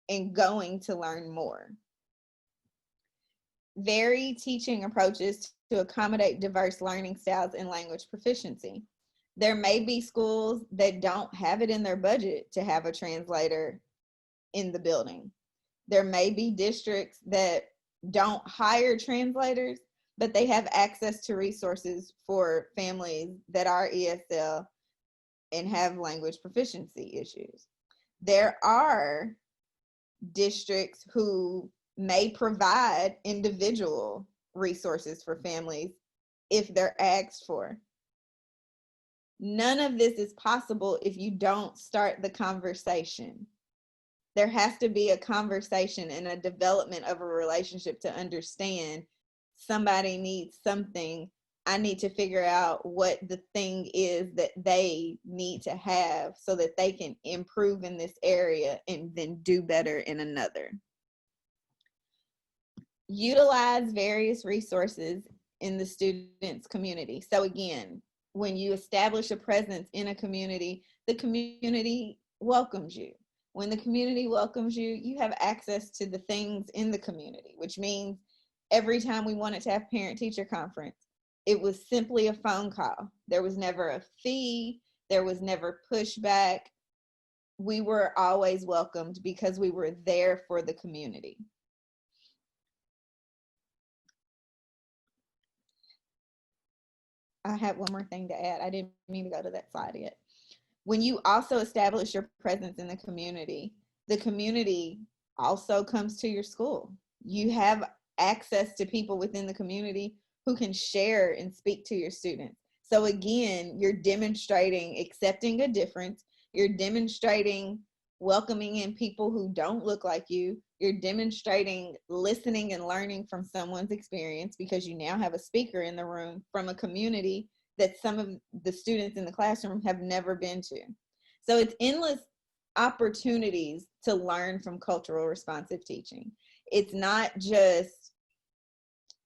and going to learn more. Vary teaching approaches to accommodate diverse learning styles and language proficiency. There may be schools that don't have it in their budget to have a translator in the building. There may be districts that don't hire translators, but they have access to resources for families that are ESL and have language proficiency issues. There are districts who may provide individual resources for families if they're asked for. None of this is possible if you don't start the conversation. There has to be a conversation and a development of a relationship to understand somebody needs something. I need to figure out what the thing is that they need to have so that they can improve in this area and then do better in another. Utilize various resources in the student's community. So again, when you establish a presence in a community, the community welcomes you. When the community welcomes you, you have access to the things in the community, which means every time we wanted to have parent-teacher conference, it was simply a phone call. There was never a fee. There was never pushback. We were always welcomed because we were there for the community. I have one more thing to add. I didn't mean to go to that slide yet. When you also establish your presence in the community also comes to your school. You have access to people within the community who can share and speak to your students. So again, you're demonstrating accepting a difference. You're demonstrating welcoming in people who don't look like you. You're demonstrating listening and learning from someone's experience because you now have a speaker in the room from a community that some of the students in the classroom have never been to. So it's endless opportunities to learn from cultural responsive teaching. It's not just,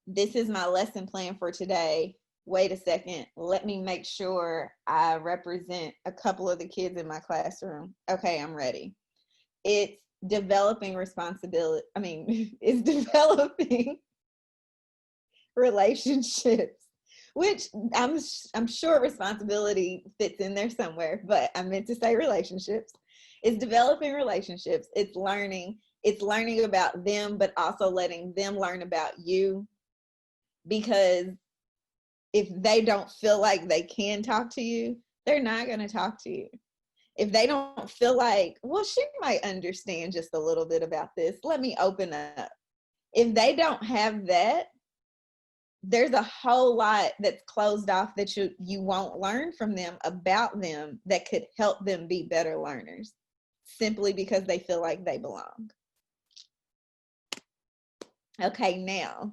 this is my lesson plan for today. Wait a second, let me make sure I represent a couple of the kids in my classroom. Okay, I'm ready. It's developing responsibility. It's developing relationships, which I'm sure responsibility fits in there somewhere, but I meant to say relationships. It's developing relationships. It's learning about them, but also letting them learn about you. Because if they don't feel like they can talk to you, they're not going to talk to you. If they don't feel like, well, she might understand just a little bit about this, let me open up. If they don't have that, there's a whole lot that's closed off that you won't learn from them about them that could help them be better learners simply because they feel like they belong. Okay, now,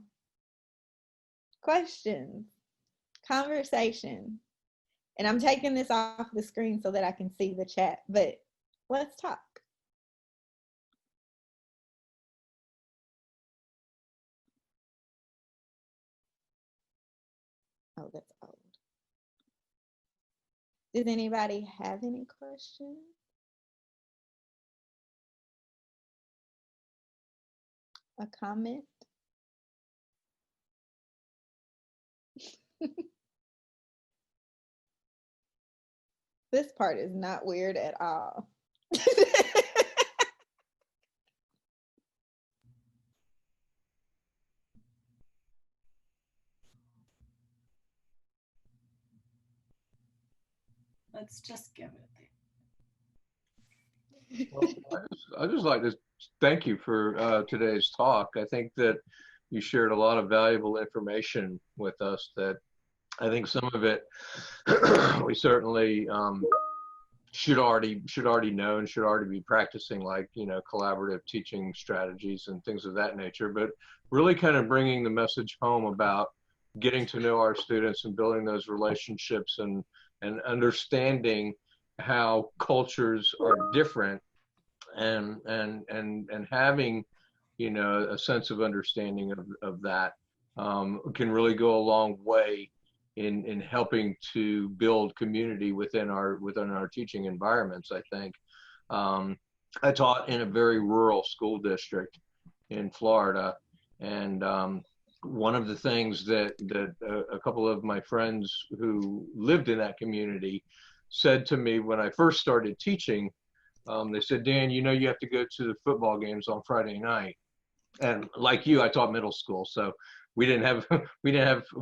questions, conversation. And I'm taking this off the screen so that I can see the chat, but let's talk. Oh, that's old. Does anybody have any questions? A comment? This part is not weird at all. Let's just give it. Well, I just like to thank you for today's talk. I think that you shared a lot of valuable information with us that I think some of it we certainly should already know and should already be practicing, like, collaborative teaching strategies and things of that nature, but really kind of bringing the message home about getting to know our students and building those relationships and understanding how cultures are different and having a sense of understanding of that can really go a long way in helping to build community within our teaching environments. I think I taught in a very rural school district in Florida, and one of the things that a couple of my friends who lived in that community said to me when I first started teaching, they said, Dan, you have to go to the football games on Friday night. And like you, I taught middle school, so we didn't have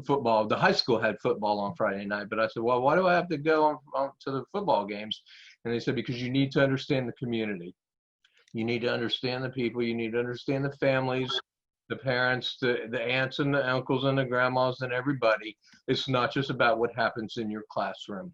football. The high school had football on Friday night, but I said, well, why do I have to go on to the football games? And they said, because you need to understand the community. You need to understand the people. You need to understand the families, the parents, the aunts and the uncles and the grandmas and everybody. It's not just about what happens in your classroom.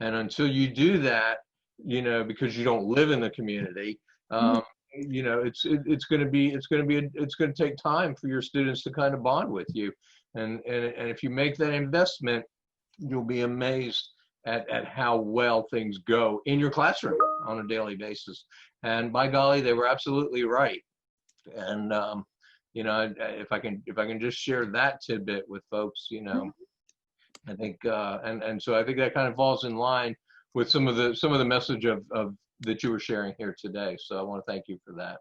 And until you do that, because you don't live in the community, it's going to take time for your students to kind of bond with you. And if you make that investment, you'll be amazed at how well things go in your classroom on a daily basis. And by golly, they were absolutely right. And if I can just share that tidbit with folks, I think and so I think that kind of falls in line with some of the message of that you were sharing here today. So I want to thank you for that.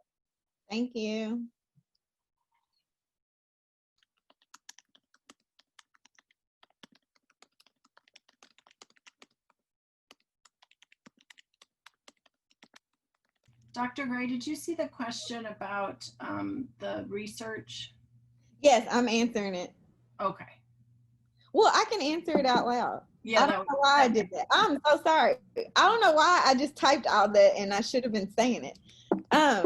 Thank you. Dr. Gray, did you see the question about the research? Yes, I'm answering it. Okay. Well, I can answer it out loud. Yeah, I don't know why I did that. I'm so sorry. I don't know why I just typed all that and I should have been saying it. I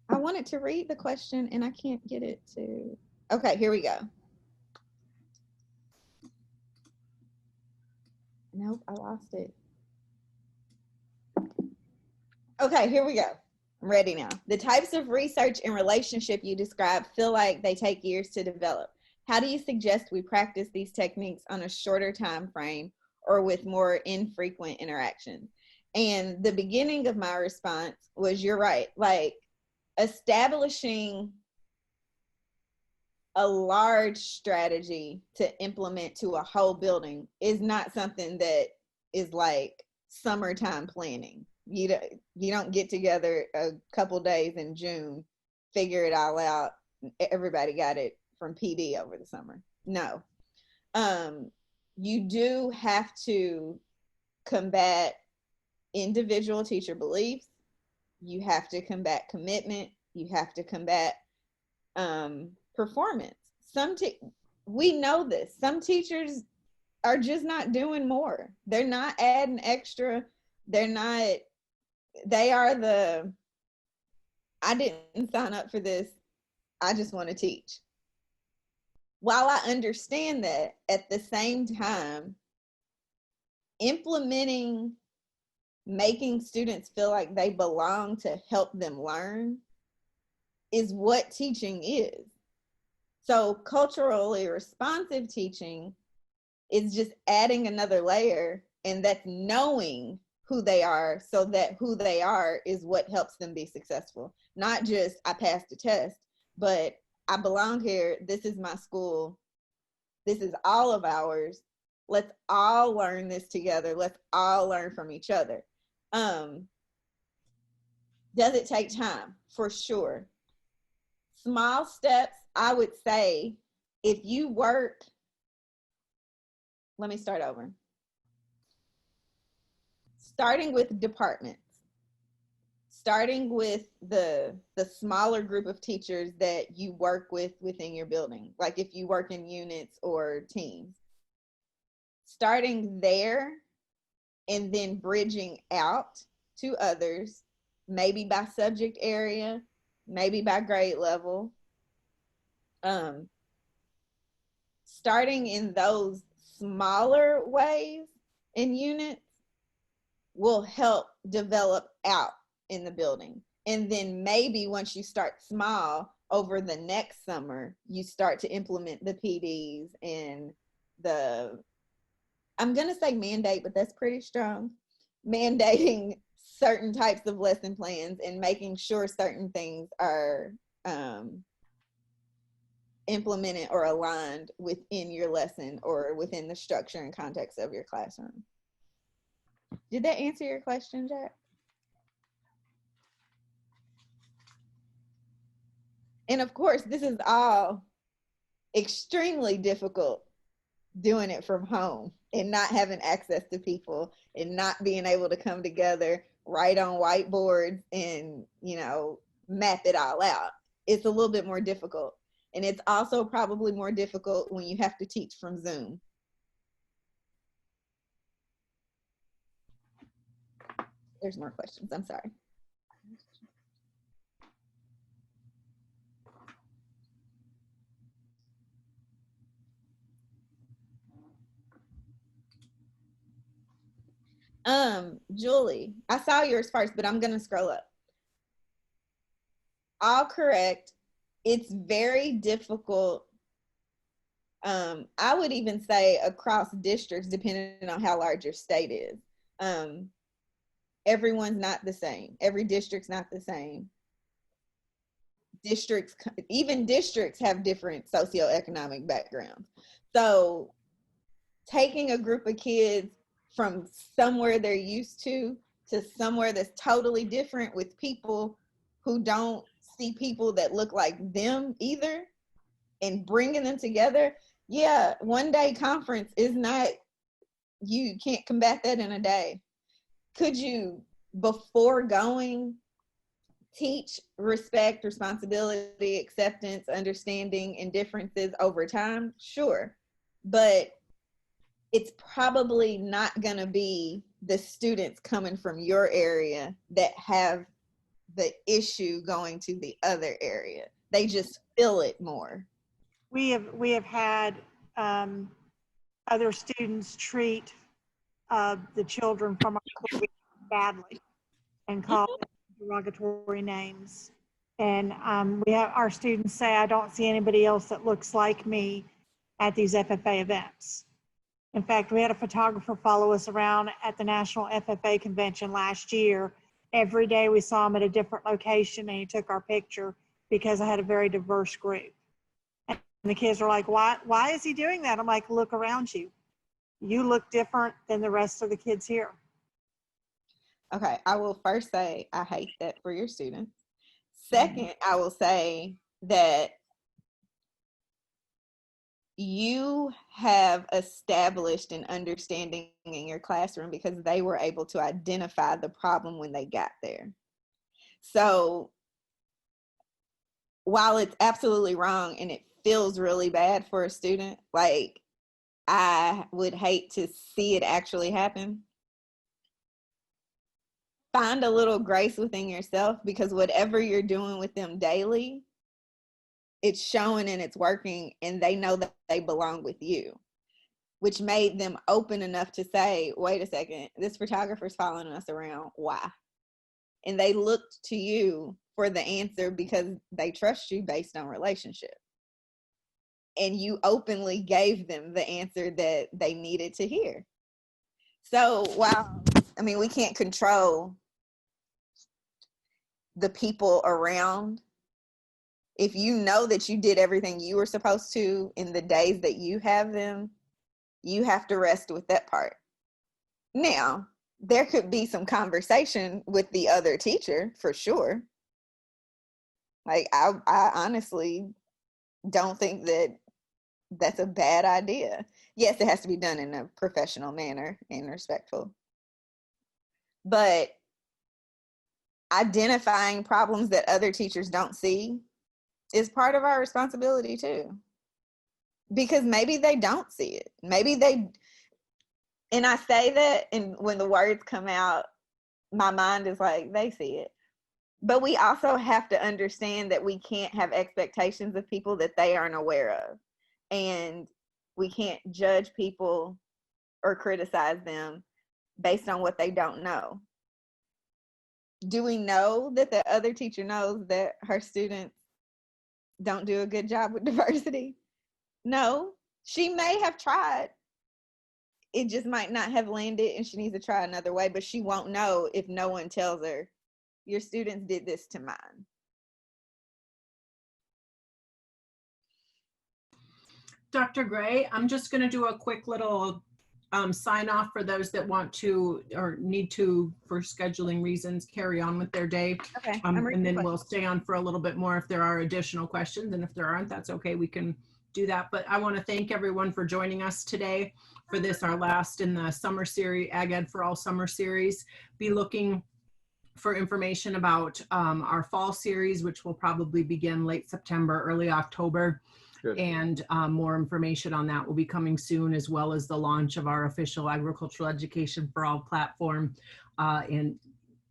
wanted to read the question and I can't get it to. Okay, here we go. Nope, I lost it. Okay, here we go. I'm ready now. The types of research and relationship you describe feel like they take years to develop. How do you suggest we practice these techniques on a shorter time frame or with more infrequent interactions? And the beginning of my response was, you're right. Like, establishing a large strategy to implement to a whole building is not something that is like summertime planning. You don't get together a couple days in June, figure it all out. Everybody got it from PD over the summer. No. You do have to combat individual teacher beliefs. You have to combat commitment. You have to combat performance. We know this. Some teachers are just not doing more. They're not adding extra. They are I didn't sign up for this. I just want to teach. While I understand that, at the same time, implementing, making students feel like they belong to help them learn is what teaching is. So culturally responsive teaching is just adding another layer, and that's knowing who they are, so that who they are is what helps them be successful. Not just, I passed a test, but I belong here. This is my school. This is all of ours. Let's all learn this together. Let's all learn from each other. Does it take time? For sure. Small steps, I would say, if you work, let me start over. Starting with departments, starting with the smaller group of teachers that you work with within your building, like if you work in units or teams, starting there and then bridging out to others, maybe by subject area, maybe by grade level. Starting in those smaller ways in units will help develop out in the building. And then maybe once you start small, over the next summer, you start to implement the PDs and I'm going to say mandate, but that's pretty strong. Mandating certain types of lesson plans and making sure certain things are implemented or aligned within your lesson or within the structure and context of your classroom. Did that answer your question, Jack? And of course, this is all extremely difficult doing it from home and not having access to people and not being able to come together, write on whiteboards and, map it all out. It's a little bit more difficult. And it's also probably more difficult when you have to teach from Zoom. There's more questions. I'm sorry. Julie, I saw yours first, but I'm gonna scroll up. All correct. It's very difficult. I would even say across districts, depending on how large your state is. Everyone's not the same. Every district's not the same. Even districts have different socioeconomic backgrounds. So taking a group of kids from somewhere they're used to somewhere that's totally different with people who don't see people that look like them either, and bringing them together. Yeah, one day conference is not, you can't combat that in a day. Could you, before going, teach respect, responsibility, acceptance, understanding, and differences over time? Sure. But it's probably not going to be the students coming from your area that have the issue going to the other area. They just feel it more. We have had other students treat the children from our school badly and call them derogatory names. And we have our students say, I don't see anybody else that looks like me at these FFA events. In fact, we had a photographer follow us around at the National FFA Convention last year. Every day we saw him at a different location, and he took our picture because I had a very diverse group. And the kids were like, why is he doing that? I'm like, look around you. You look different than the rest of the kids here. Okay, I will first say I hate that for your students. Second, I will say that you have established an understanding in your classroom because they were able to identify the problem when they got there. So while it's absolutely wrong and it feels really bad for a student, like I would hate to see it actually happen, find a little grace within yourself, because whatever you're doing with them daily, it's showing and it's working, and they know that they belong with you, which made them open enough to say, wait a second, this photographer's following us around. Why? And they looked to you for the answer because they trust you based on relationship. And you openly gave them the answer that they needed to hear. So while, I mean, we can't control the people around, if you know that you did everything you were supposed to in the days that you have them, you have to rest with that part. Now, there could be some conversation with the other teacher for sure. Like, I honestly don't think that that's a bad idea. Yes, it has to be done in a professional manner and respectful. But identifying problems that other teachers don't see is part of our responsibility too. Because maybe they don't see it. Maybe they, and I say that, and when the words come out, my mind is like, they see it. But we also have to understand that we can't have expectations of people that they aren't aware of. And we can't judge people or criticize them based on what they don't know. Do we know that the other teacher knows that her students don't do a good job with diversity? No, she may have tried. It just might not have landed, and she needs to try another way, but she won't know if no one tells her, your students did this to mine. Dr. Gray, I'm just going to do a quick little sign off for those that want to or need to, for scheduling reasons, carry on with their day. Okay. And then we'll stay on for a little bit more if there are additional questions. And if there aren't, that's okay. We can do that. But I want to thank everyone for joining us today for this, our last in the summer series, Ag Ed for All summer series. Be looking for information about our fall series, which will probably begin late September, early October. Good. And more information on that will be coming soon, as well as the launch of our official Agricultural Education for All platform in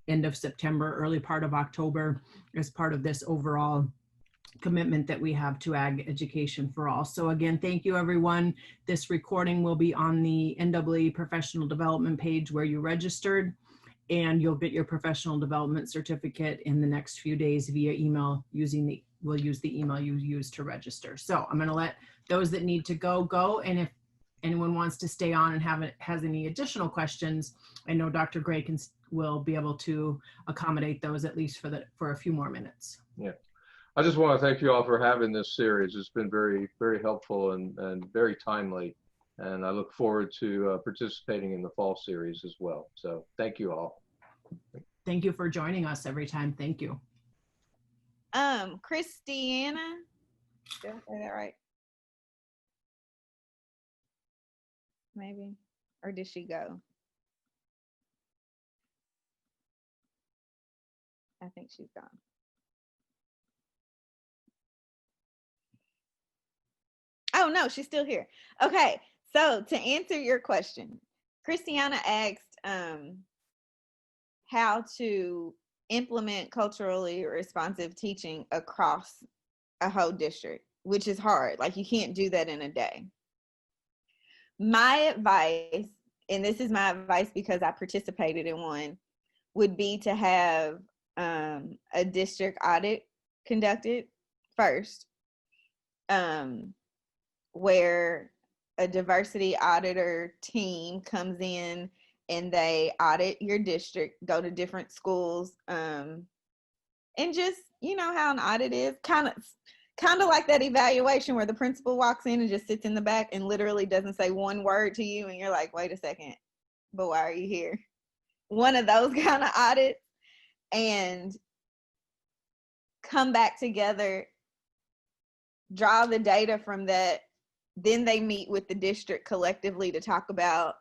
end of September, early part of October, as part of this overall commitment that we have to ag education for all. So again, thank you everyone. This recording will be on the NAA professional development page where you registered, and you'll get your professional development certificate in the next few days via email we'll use the email you used to register. So I'm going to let those that need to go. And if anyone wants to stay on and has any additional questions, I know Dr. Gray will be able to accommodate those at least for a few more minutes. Yeah. I just want to thank you all for having this series. It's been very, very helpful and very timely. And I look forward to participating in the fall series as well. So thank you all. Thank you for joining us every time. Thank you. Christiana, did I say that right? Maybe, or did she go? I think she's gone. Oh no, she's still here. Okay, so to answer your question, Christiana asked how to implement culturally responsive teaching across a whole district, which is hard. Like, you can't do that in a day. My advice, and this is my advice because I participated in one, would be to have a district audit conducted first, where a diversity auditor team comes in and they audit your district, go to different schools, and just, you know how an audit is, kind of like that evaluation where the principal walks in and just sits in the back and literally doesn't say one word to you, and you're like, wait a second, but why are you here? One of those kind of audits, and come back together, draw the data from that. Then they meet with the district collectively to talk about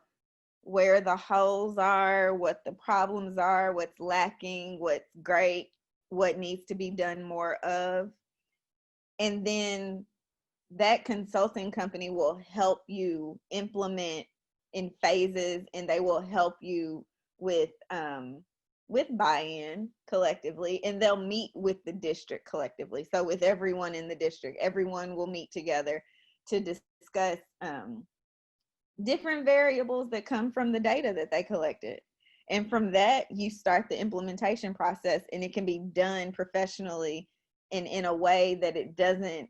where the holes are, what the problems are, what's lacking, what's great, what needs to be done more of. And then that consulting company will help you implement in phases, and they will help you with buy-in collectively, and they'll meet with the district collectively. So with everyone in the district, everyone will meet together to discuss different variables that come from the data that they collected. And from that, you start the implementation process, and it can be done professionally and in a way that it doesn't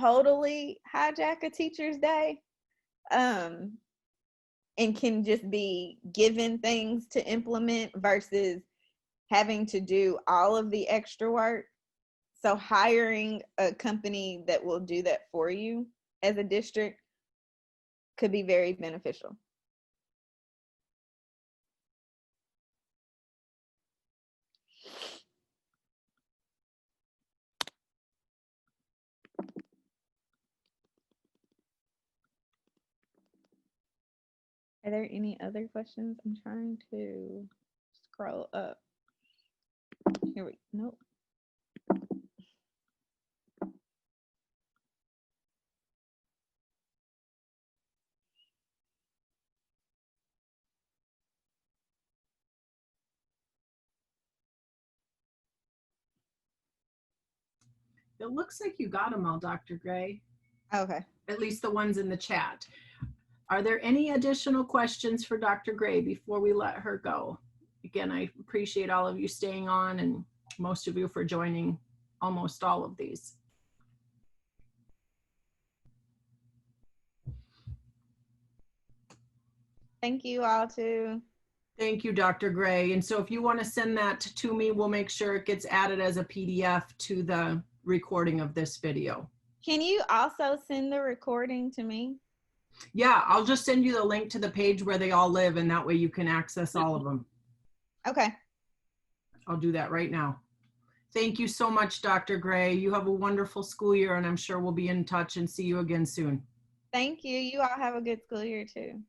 totally hijack a teacher's day, and can just be given things to implement versus having to do all of the extra work. So hiring a company that will do that for you as a district could be very beneficial. Are there any other questions? I'm trying to scroll up. Here we nope. It looks like you got them all, Dr. Gray. Okay. At least the ones in the chat. Are there any additional questions for Dr. Gray before we let her go? Again, I appreciate all of you staying on, and most of you for joining almost all of these. Thank you all too. Thank you, Dr. Gray. And so if you want to send that to me, we'll make sure it gets added as a PDF to the recording of this video. Can you also send the recording to me? Yeah, I'll just send you the link to the page where they all live, and that way you can access all of them. Okay. I'll do that right now. Thank you so much, Dr. Gray. You have a wonderful school year, and I'm sure we'll be in touch and see you again soon. Thank you. You all have a good school year too.